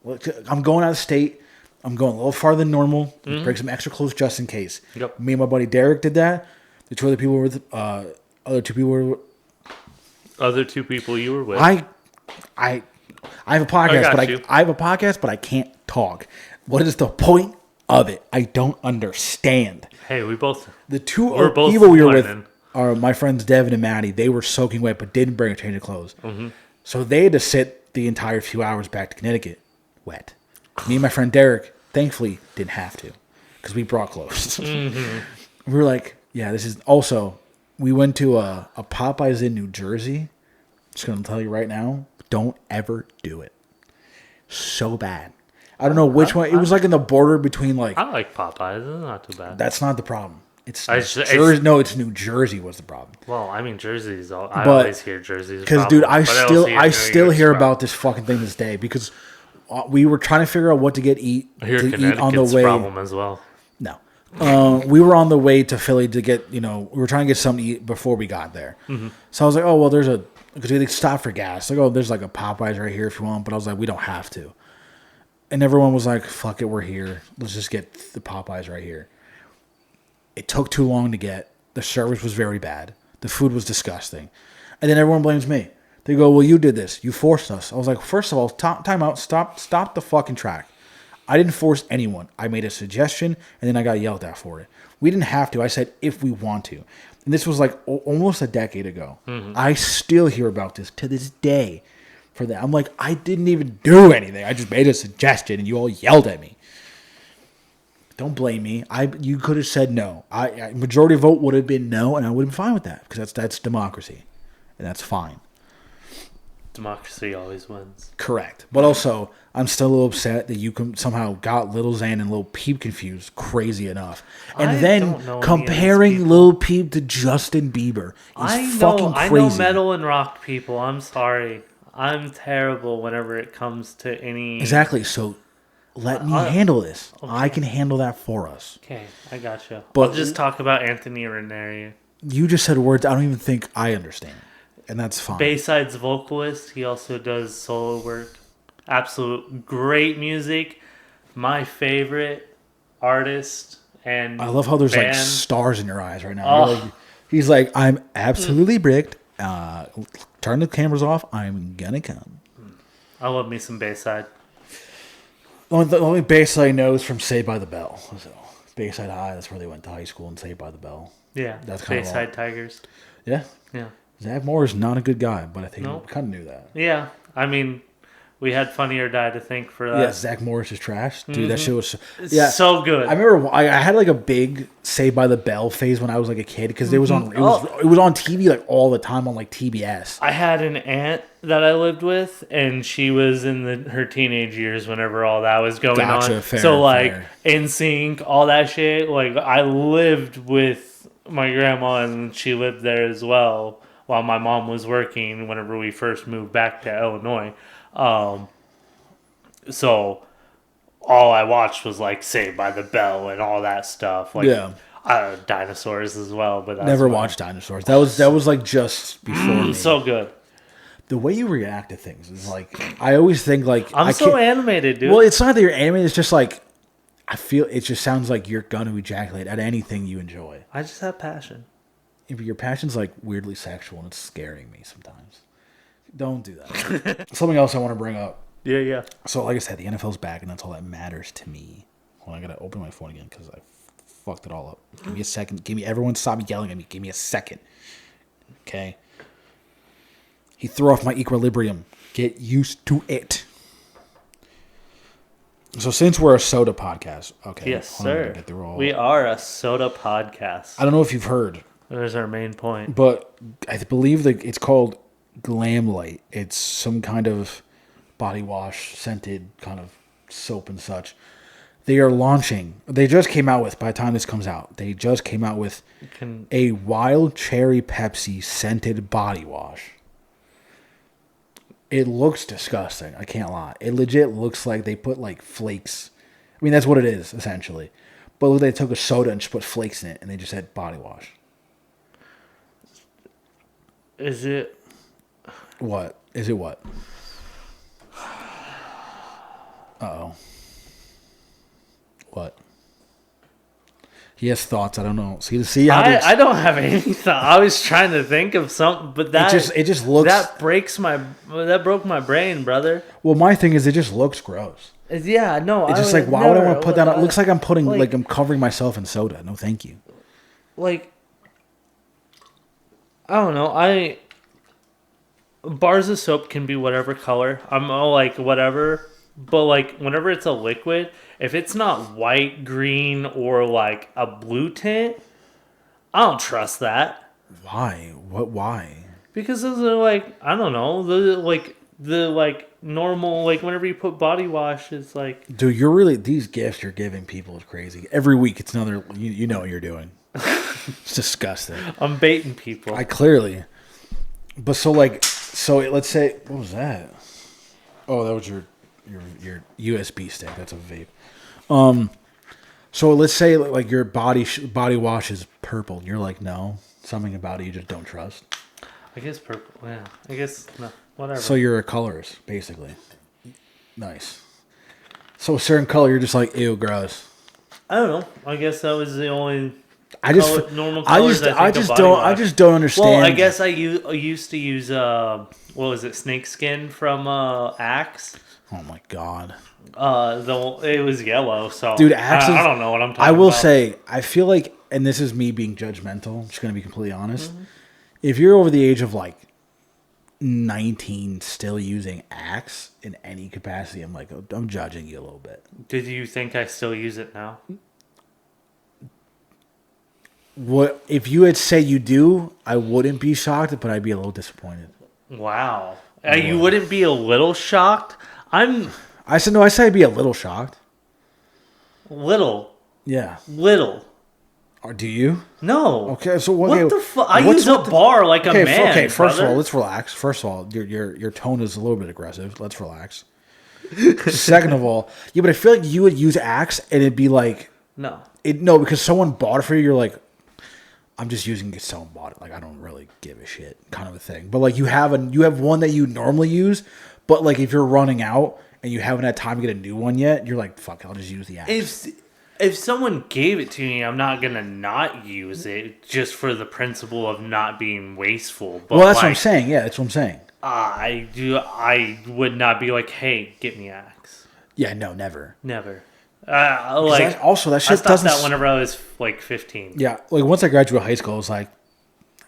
I'm going out of state. I'm going a little farther than normal. Bring some extra clothes just in case. Yep. Me and my buddy Derek did that. The two other people were with, other two people you were with. I have a podcast, I have a podcast, but I can't talk. What is the point of it? I don't understand. Hey, the two people we were with are my friends Devin and Maddie. They were soaking wet, but didn't bring a change of clothes. Mm-hmm. So they had to sit the entire few hours back to Connecticut wet. Me and my friend Derek, thankfully, didn't have to because we brought clothes. Mm-hmm. We were like, yeah, this is also. We went to a Popeyes in New Jersey. Just gonna tell you right now. Don't ever do it. So bad. I don't know which one. It was like in the border between like. I like Popeyes. It's not too bad. That's not the problem. It's New Jersey was the problem. Well, I mean Jersey's. I always hear Jersey's. Because dude, I still hear about this fucking thing this day because we were trying to figure out what to eat on the way. Problem as well. No. We were on the way to Philly to get we were trying to get something to eat before we got there. Mm-hmm. So I was like, oh well, because we stopped for gas. Like, oh, there's like a Popeyes right here if you want. But I was like, we don't have to. And everyone was like, fuck it, we're here. Let's just get the Popeyes right here. It took too long to get. The service was very bad. The food was disgusting. And then everyone blames me. They go, well, you did this. You forced us. I was like, first of all, time out. Stop the fucking track. I didn't force anyone. I made a suggestion, and then I got yelled at for it. We didn't have to. I said, if we want to. And this was like almost a decade ago. Mm-hmm. I still hear about this to this day for that. I'm like, I didn't even do anything. I just made a suggestion and you all yelled at me. Don't blame me. You could have said no. Majority vote would have been no, and I would have been fine with that because that's democracy. And that's fine. Democracy always wins. Correct. But also, I'm still a little upset that you somehow got Lil Xan and Lil Peep confused crazy enough. And then comparing Lil Peep to Justin Bieber is fucking crazy. I know metal and rock people. I'm sorry. I'm terrible whenever it comes to any... Exactly. So let me handle this. Okay. I can handle that for us. Okay. I gotcha. But I'll just talk about Anthony Ranieri. You just said words I don't even think I understand. And that's fine. Bayside's vocalist. He also does solo work. Absolute great music. My favorite artist and I love how there's like stars in your eyes right now. He's like, I'm absolutely bricked. Turn the cameras off. I'm gonna come. I love me some Bayside. The only Bayside I know is from Saved by the Bell. So Bayside High. That's where they went to high school and Saved by the Bell. Yeah, that's kind Bayside Tigers. Yeah. Yeah. Zach Moore is not a good guy, but I think we kind of knew that. Yeah, I mean, we had Funny or Die to thank for that. Yeah, Zach Morris is trash. Dude, mm-hmm. That shit was so good. I remember I had like a big Saved by the Bell phase when I was like a kid because it was on it was on TV like all the time on like TBS. I had an aunt that I lived with, and she was in her teenage years whenever all that was going on. Fair, so like NSYNC, all that shit. Like I lived with my grandma, and she lived there as well. While my mom was working whenever we first moved back to Illinois. So all I watched was like Saved by the Bell and all that stuff. Like, dinosaurs as well. But never watched dinosaurs. That was like just before me. So good. The way you react to things is like, I always think like... I'm so animated, dude. Well, it's not that you're animated. It's just like, I feel it just sounds like you're going to ejaculate at anything you enjoy. I just have passion. Your passion's like weirdly sexual and it's scaring me sometimes. Don't do that. Something else I want to bring up. Yeah. So like I said, the NFL's back and that's all that matters to me. Hold on, I gotta open my phone again because I fucked it all up. Give me a second. Everyone stop yelling at me. Give me a second. Okay? He threw off my equilibrium. Get used to it. So since we're a soda podcast, okay. Yes, sir. We are a soda podcast. I don't know if you've heard. There's our main point. But I believe that it's called Glam Light. It's some kind of body wash, scented kind of soap and such. They are launching. They just came out with, by the time this comes out, they just came out with a wild cherry Pepsi scented body wash. It looks disgusting. I can't lie. It legit looks like they put like flakes. I mean, that's what it is, essentially. But they took a soda and just put flakes in it, and they just said body wash. Is it? What? Is it what? Uh-oh. What? He has thoughts. I don't know. See how I don't have any thought. I was trying to think of something, but it just looks that broke my brain, brother. Well, my thing is it just looks gross. Yeah, no. It's just like, why would I want to put that on? It looks like I'm putting like I'm covering myself in soda. No, thank you. Like, I don't know. Bars of soap can be whatever color. I'm all like whatever. But like whenever it's a liquid, if it's not white, green, or like a blue tint, I don't trust that. Why? Why? Because those are like, I don't know, the normal, like whenever you put body wash, it's like, dude, these gifts you're giving people is crazy. Every week it's another. You know what you're doing. It's disgusting. I'm baiting people. I clearly. But so let's say, what was that? Oh, that was your USB stick. That's a vape. So let's say like your body wash is purple. And you're like, no, something about it you just don't trust. I guess purple. Yeah. I guess no, whatever. So you're a colorist, basically. Nice. So a certain color, you're just like, ew, gross. I don't know. I guess that was the only. Normal colors. I just don't understand. Well, I guess I used to use what was it, snakeskin from Axe. Oh my god. It was yellow, so dude, Axe I don't know what I'm talking about. I will say, I feel like, and this is me being judgmental, I'm just gonna be completely honest. Mm-hmm. If you're over the age of like 19 still using Axe in any capacity, I'm judging you a little bit. Did you think I still use it now? What if you had said you do? I wouldn't be shocked, but I'd be a little disappointed. Wow, you wouldn't be a little shocked? I said I'd be a little shocked. Little. Yeah. Little. Or do you? No. Okay, so what the fuck? I use a bar like a man. Okay, first of all, let's relax. First of all, your tone is a little bit aggressive. Let's relax. Second of all, yeah, but I feel like you would use Axe and it'd be like no, because someone bought it for you. You're like, I'm just using it because someone bought it. Like, I don't really give a shit, kind of a thing. But like, you have one that you normally use, but like if you're running out and you haven't had time to get a new one yet, you're like, fuck, I'll just use the Axe. If someone gave it to me, I'm not gonna not use it just for the principle of not being wasteful. But well, that's what I'm saying. Yeah, that's what I'm saying. I would not be like, hey, get me Axe. Yeah, no, never. Also, that shit I stopped that whenever I was like 15. Yeah, like once I graduated high school, I was like,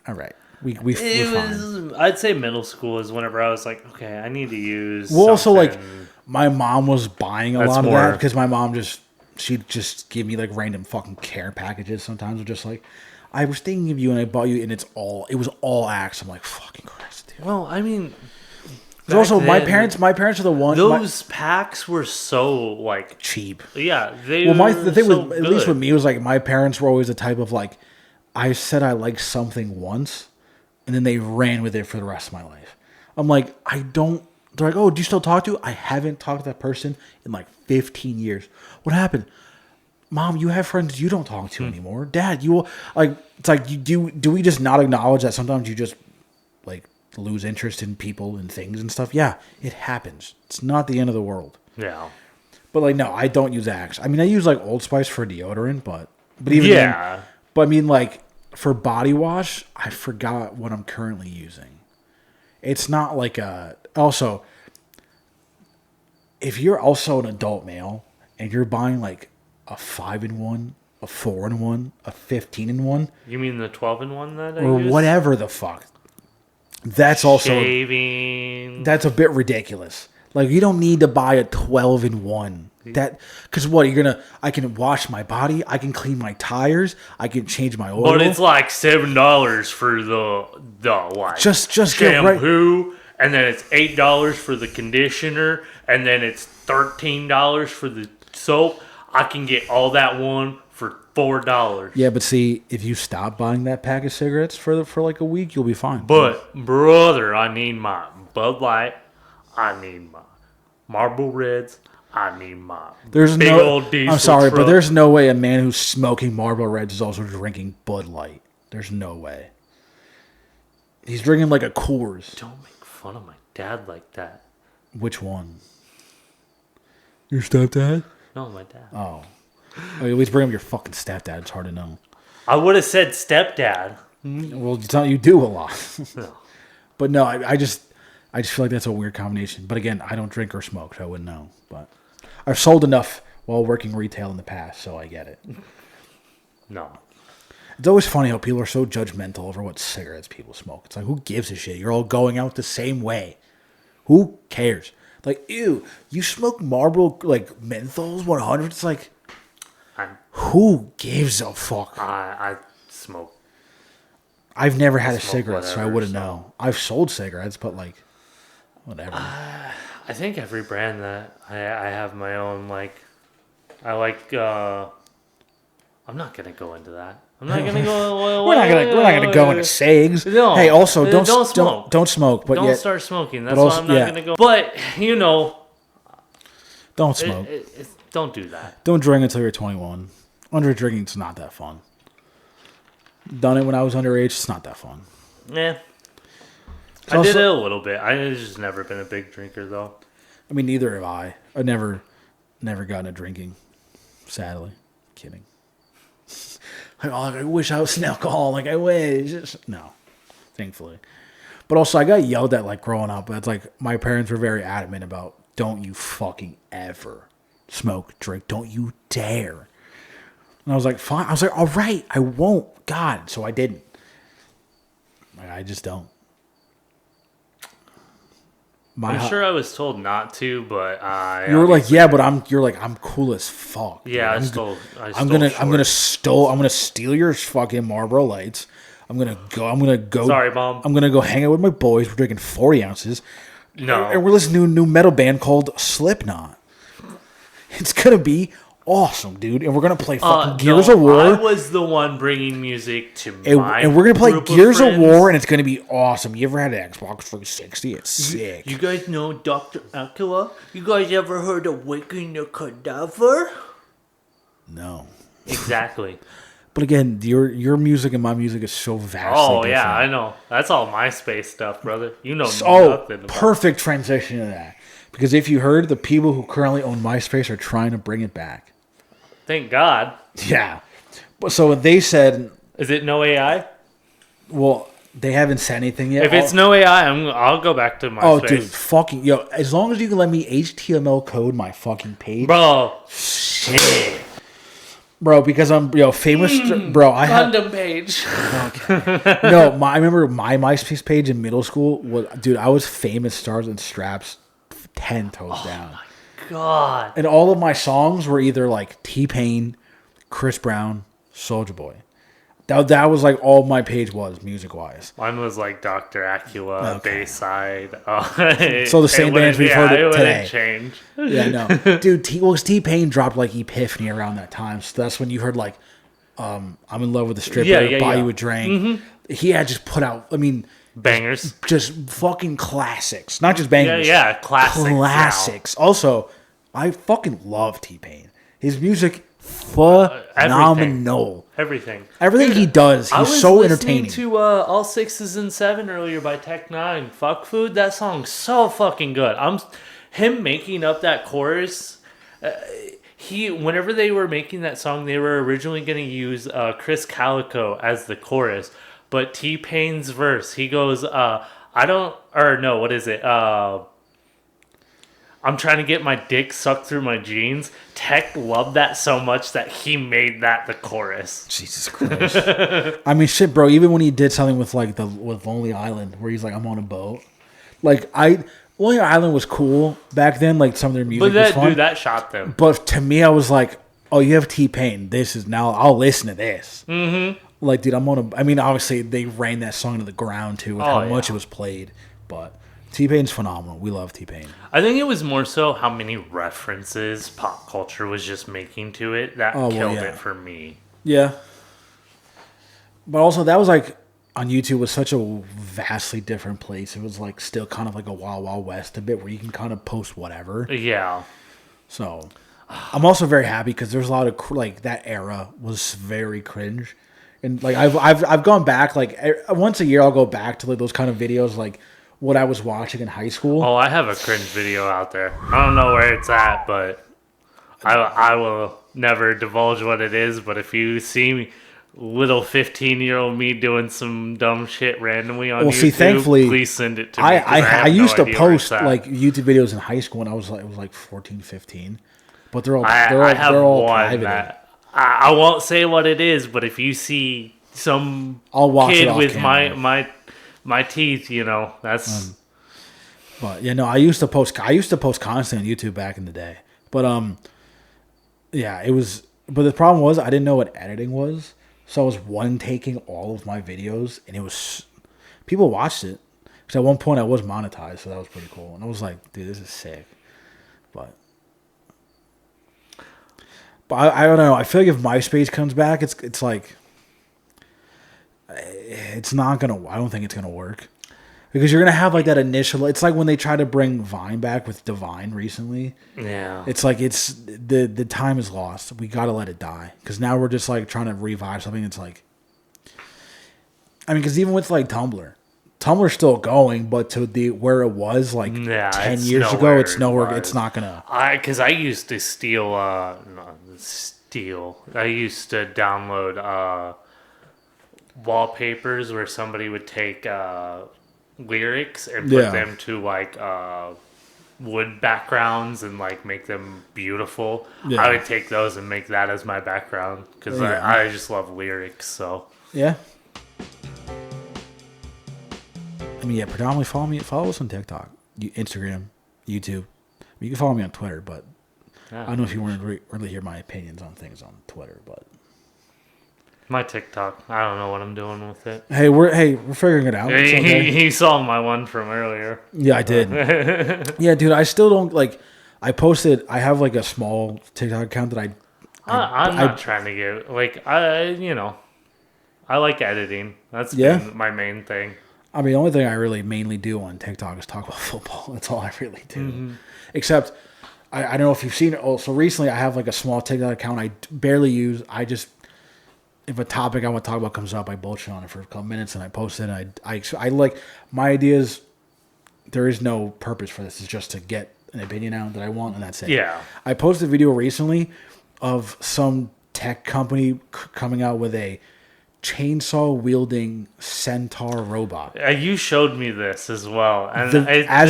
all right, we're fine. I'd say middle school is whenever I was like, okay, I need to use. Well, also like my mom was buying a lot of that because my mom she'd just give me like random fucking care packages. Sometimes, just like, I was thinking of you and I bought you, and it was all Axe. I'm like, fucking Christ, dude. Well, I mean. Also, my parents are the ones. Those packs were so like cheap. Yeah, they. Well, the thing was, at least with me, was like my parents were always the type of like, I said I liked something once, and then they ran with it for the rest of my life. I'm like, I don't. They're like, oh, do you still talk to? I haven't talked to that person in like 15 years. What happened? Mom, you have friends you don't talk to anymore. Dad, you will like. It's like you do. Do we just not acknowledge that sometimes you just like lose interest in people and things and stuff? Yeah, it happens. It's not the end of the world. Yeah. But like, no, I don't use Axe. I mean, I use like Old Spice for deodorant, but even then, but I mean, like for body wash, I forgot what I'm currently using. It's not like also, if you're also an adult male and you're buying like a 5-in-1 a 4-in-1, a 15-in-1, You mean the 12-in-1 that I or use? whatever the fuck. That's also Shaving. that's a bit ridiculous. Like, you don't need to buy a 12-in-1. Because what, I can wash my body, I can clean my tires, I can change my oil. But it's like $7 for the like Just get shampoo, and then it's $8 for the conditioner, and then it's $13 for the soap. I can get all that one for $4. Yeah, but see, if you stop buying that pack of cigarettes for like a week, you'll be fine. But brother, I need my Bud Light. I need my Marlboro Reds. I need my big old diesel I'm sorry, truck. but there's no way a man who's smoking Marlboro Reds is also drinking Bud Light. There's no way. He's drinking like a Coors. Don't make fun of my dad like that. Which one? Your stepdad? No, my dad. Oh, at least bring up your fucking stepdad. It's hard to know. I would have said stepdad. Well, it's not, you do a lot. No. But no, I just feel like that's a weird combination. But again, I don't drink or smoke, so I wouldn't know. But I've sold enough while working retail in the past, so I get it. No. It's always funny how people are so judgmental over what cigarettes people smoke. It's like, who gives a shit? You're all going out the same way. Who cares? Like, ew, you smoke Marlboro, like, menthols 100? It's like, who gives a fuck? I smoke. I've never had a Smoke cigarette, so I whatever, wouldn't so. know. I've sold cigarettes, but, like, whatever. I think every brand that I have my own, like, I like, I'm not going to go into that. I'm not going to go. We're not gonna go into SAGs. No. Hey, also don't smoke. Don't smoke. But Don't yet, start smoking. That's but also- why I'm not yeah. going to go. But, don't smoke. Don't do that. Don't drink until you're 21. Under drinking, it's not that fun. Done it when I was underage. It's not that fun. Yeah. It's I did also- it a little bit. I've just never been a big drinker, though. I mean, neither have I. I've never gotten into drinking. Sadly, kidding. Like, oh, I wish I was an alcoholic. I wish. No, thankfully. But also, I got yelled at like growing up. That's like my parents were very adamant about. Don't you fucking ever smoke, drink. Don't you dare. And I was like, fine. I was like, all right, I won't. God, so I didn't. Like, I just don't. I'm sure I was told not to, but I. You were like, yeah, but I'm cool as fuck. Yeah, dude. I'm gonna steal your fucking Marlboro Lights. I'm gonna go. Sorry, Mom. I'm gonna go hang out with my boys. We're drinking 40 ounces. No. And we're listening to a new metal band called Slipknot. It's gonna be awesome, dude. And we're gonna play fucking Gears of War. I was the one bringing music to my and we're gonna play group Gears of friends. War, and it's gonna be awesome. You ever had an Xbox 360? It's sick. You guys know Dr. Acula? You guys ever heard of Waking the Cadaver? No. Exactly. But again, your music and my music is so vastly different. Yeah, I know. That's all MySpace stuff, brother. You know Oh, nothing about perfect transition to that. Because if you heard, the people who currently own MySpace are trying to bring it back. Thank God. Yeah. But so they said, Is it no AI? well, they haven't said anything yet. If it's no AI, I'll go back to MySpace. Oh, dude, fucking, yo, as long as you can let me HTML code my fucking page. Bro. Shit. Bro, because I'm, famous. Bro, I have. Random page. No, I remember my MySpace page in middle school was, dude, I was famous stars and straps 10 toes down. God. And all of my songs were either like T-Pain, Chris Brown, Soulja Boy. That was like all my page was music-wise. Mine was like Dr. Acula, Okay. Bayside. So the same bands we've heard it today. wouldn't change. Yeah, no. Dude, T-Pain dropped like Epiphany around that time. So that's when you heard like I'm in love with the stripper, buy you a drink. Mm-hmm. He had just put out, Bangers. just fucking classics. Not just bangers. Yeah, classics. Classics. Also, I fucking love T-Pain. His music, phenomenal. Everything. Everything he does, I he's was so listening entertaining. to All Sixes and Seven earlier by Tech Nine. Fuck Food. That song's so fucking good. Him making up that chorus. Whenever they were making that song, they were originally going to use Chris Calico as the chorus, but T-Pain's verse, he goes, what is it? I'm I'm trying to get my dick sucked through my jeans. Tech loved that so much that he made that the chorus. Jesus Christ. I mean, shit, bro. Even when he did something with like with Lonely Island, where he's like, I'm on a boat. Like Lonely Island was cool back then. Like some of their music was fun. Dude, that shot them. But to me, I was like, oh, you have T-Pain. This is now. I'll listen to this. Mm-hmm. Like, dude, I'm on a. I mean, obviously they ran that song to the ground too with how much it was played. But T-Pain's phenomenal. We love T-Pain. I think it was more so how many references pop culture was just making to it that killed it for me. Yeah. But also, that was like, on YouTube was such a vastly different place. It was like still kind of like a Wild Wild West a bit where you can kind of post whatever. Yeah. So, I'm also very happy because there's a lot of, like, that era was very cringe. And, like, I've gone back, like, once a year I'll go back to, like, those kind of videos, like, what I was watching in high school. Oh, I have a cringe video out there. I don't know where it's at, but I will never divulge what it is. But if you see me, little 15-year-old me doing some dumb shit randomly on YouTube, thankfully, please send it to me. I used to post, like, YouTube videos in high school when I was, like, it was like 14, 15. But they're all private. That I won't say what it is, but if you see some kid with my teeth, you know, that's. But yeah, no, I used to post constantly on YouTube back in the day. But yeah, it was. But the problem was I didn't know what editing was, so I was one taking all of my videos, and it was people watched it. Because at one point I was monetized, so that was pretty cool, and I was like, dude, this is sick. But I don't know. I feel like if MySpace comes back, it's like it's not gonna. I don't think it's gonna work because you're gonna have like that initial. It's like when they tried to bring Vine back with Divine recently. Yeah. It's like it's the time is lost. We gotta let it die because now we're just like trying to revive something. It's like, I mean, because even with like Tumblr's still going, but to where it was like 10 years ago, it's nowhere. It's not gonna. Because I used to steal. I used to download wallpapers where somebody would take lyrics and put them to like wood backgrounds and like make them beautiful. Yeah. I would take those and make that as my background because I just love lyrics. So yeah. I mean, yeah, predominantly follow us on TikTok, Instagram, YouTube. You can follow me on Twitter, but I don't know if you want to really hear my opinions on things on Twitter, but my TikTok, I don't know what I'm doing with it. Hey, we're figuring it out. He saw my one from earlier. Yeah, I did. Yeah, dude, I still don't like. I posted. I have like a small TikTok account that I'm not trying to get like I like editing. That's been my main thing. I mean, the only thing I really mainly do on TikTok is talk about football. That's all I really do. Mm-hmm. Except, I don't know if you've seen it. Oh, so recently I have like a small TikTok account I barely use. I just, if a topic I want to talk about comes up, I bullshit on it for a couple minutes and I post it. And I like, my ideas, there is no purpose for this. It's just to get an opinion out that I want, and that's it. Yeah. I posted a video recently of some tech company coming out with a chainsaw wielding centaur robot. You showed me this as well, and I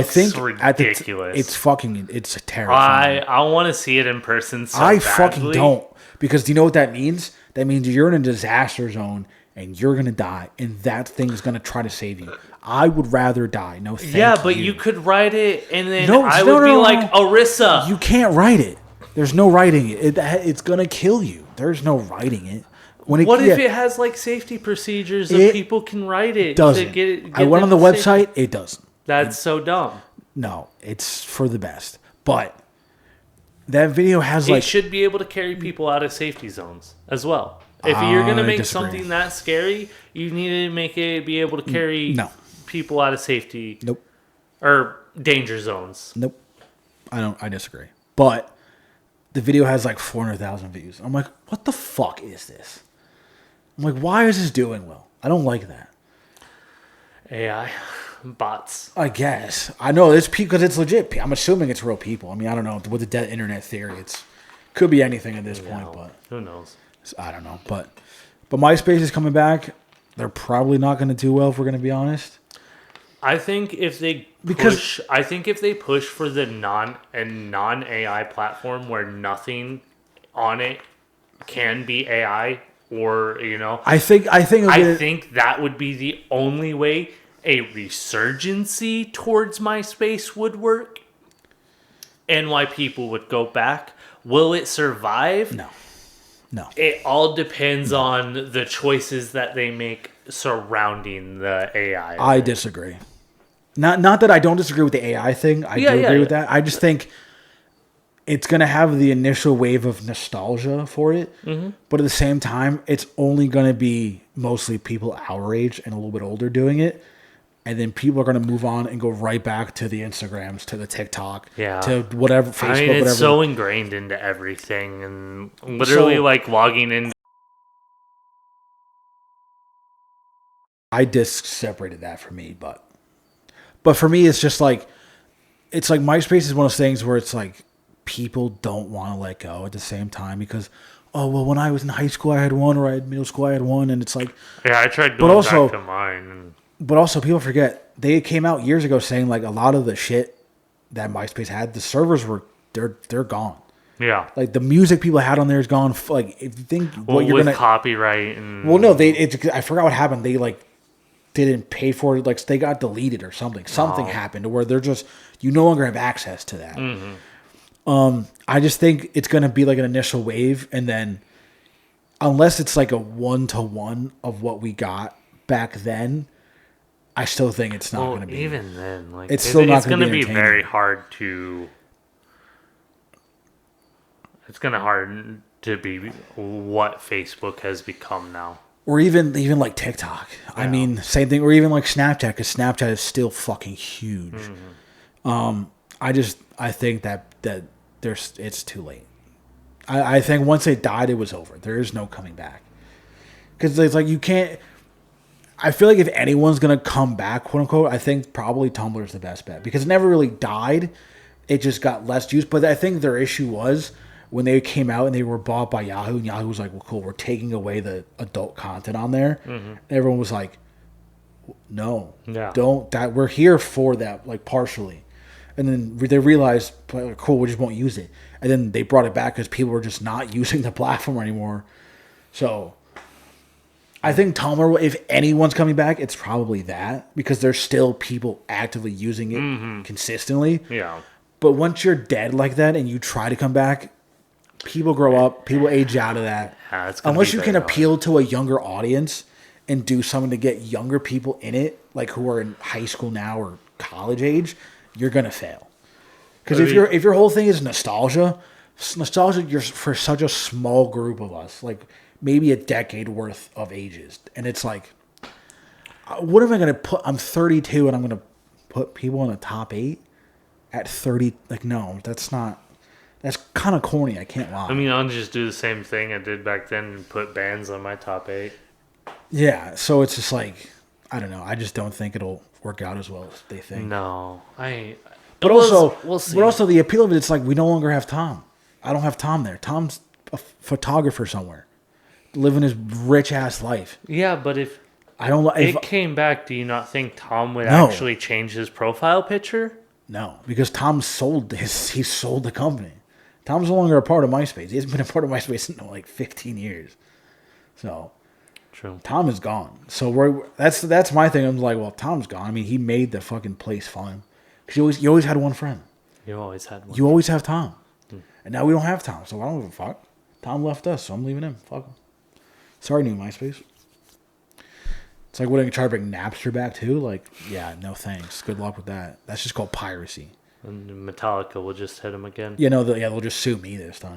think ridiculous. It's terrifying. I want to see it in person. So I badly. fucking don't, because do you know what that means? That means you're in a disaster zone and you're gonna die, and that thing is gonna try to save you. I would rather die. No, thank you. Yeah, but you could write it, and then I would be like, Arissa. You can't write it. There's no writing it. It's gonna kill you. There's no writing it. What if it has like safety procedures that people can write it? Doesn't. Get I went on the website. It doesn't. That's so dumb. No, it's for the best. But that video has it should be able to carry people out of safety zones as well. If you're going to make something that scary, you need to make it be able to carry people out of safety. Nope. Or danger zones. Nope. I disagree. But the video has like 400,000 views. I'm like, what the fuck is this? I'm like, why is this doing well? I don't like that. AI. Bots. I guess. I know it's because it's legit. I'm assuming it's real people. I mean, I don't know. With the dead internet theory, could be anything at this point. But who knows? I don't know. But MySpace is coming back. They're probably not going to do well, if we're going to be honest. I think if they I think if they push for the non-AI platform where nothing on it can be AI, or I think that would be the only way a resurgency towards MySpace would work, and why people would go back. Will it survive? No. It all depends on the choices that they make surrounding the AI. I disagree. Not that I don't disagree with the AI thing. I do agree with that. I just think it's going to have the initial wave of nostalgia for it. Mm-hmm. But at the same time, it's only going to be mostly people our age and a little bit older doing it. And then people are going to move on and go right back to the Instagrams, to the TikTok, to whatever, Facebook, it's whatever. So ingrained into everything. And literally logging in. I separated that for me, but for me, it's just like, it's like MySpace is one of those things where it's like people don't want to let go at the same time because, oh, well, when I was in high school, I had one, or I had middle school, I had one, and it's like... Yeah, I tried going back to mine. But also, people forget, they came out years ago saying like a lot of the shit that MySpace had, the servers were, they're gone. Yeah. Like the music people had on there is gone. Like if you think what you're going to... copyright and... Well, no, I forgot what happened. They like... didn't pay for it, like they got deleted or something. Something happened to where they're just, you no longer have access to that. Mm-hmm. I just think it's going to be like an initial wave, and then unless it's like a 1-to-1 of what we got back then, I still think it's not going to be. Even then, like it's still not going to be very hard to. It's going to hard to be what Facebook has become now. Or even like TikTok. Yeah. I mean, same thing. Or even like Snapchat, because Snapchat is still fucking huge. Mm-hmm. I think that it's too late. I think once it died, it was over. There is no coming back. Because it's like you can't... I feel like if anyone's going to come back, quote unquote, I think probably Tumblr is the best bet. Because it never really died. It just got less use. But I think their issue was... when they came out and they were bought by Yahoo, and Yahoo was like, well, cool, we're taking away the adult content on there. Mm-hmm. And everyone was like, no, don't. That we're here for that, like partially. And then they realized, like, cool, we just won't use it. And then they brought it back because people were just not using the platform anymore. So I think Tumblr, if anyone's coming back, it's probably that, because there's still people actively using it consistently. Yeah. But once you're dead like that and you try to come back, people grow up, people age out of that. Unless you can appeal to a younger audience and do something to get younger people in it, like who are in high school now or college age, you're gonna fail. Because if your whole thing is nostalgia, you're for such a small group of us, like maybe a decade worth of ages, and it's like, what am I gonna put? I'm 32 and I'm gonna put people in the top 8 at 30. Like, no, that's not. That's kind of corny. I can't lie. I mean, I'll just do the same thing I did back then and put bands on my top 8. Yeah, so it's just like, I don't know. I just don't think it'll work out as well as they think. No, But we'll see. But also the appeal of it, it's like we no longer have Tom. I don't have Tom there. Tom's a photographer somewhere, living his rich ass life. Yeah, but if it came back, do you not think Tom would actually change his profile picture? No, because Tom sold the company. Tom's no longer a part of MySpace. He hasn't been a part of MySpace in like 15 years. So, true. Tom is gone. So that's my thing. I'm like, well, Tom's gone. I mean, he made the fucking place fun. Because you always had one friend. You always had one. You always have Tom. And now we don't have Tom, so I don't give a fuck. Tom left us, so I'm leaving him. Fuck him. Sorry, new MySpace. It's like, what, I can try to bring Napster back too? Like, yeah, no thanks. Good luck with that. That's just called piracy. And Metallica will just hit him again. Yeah, no, they'll just sue me this time.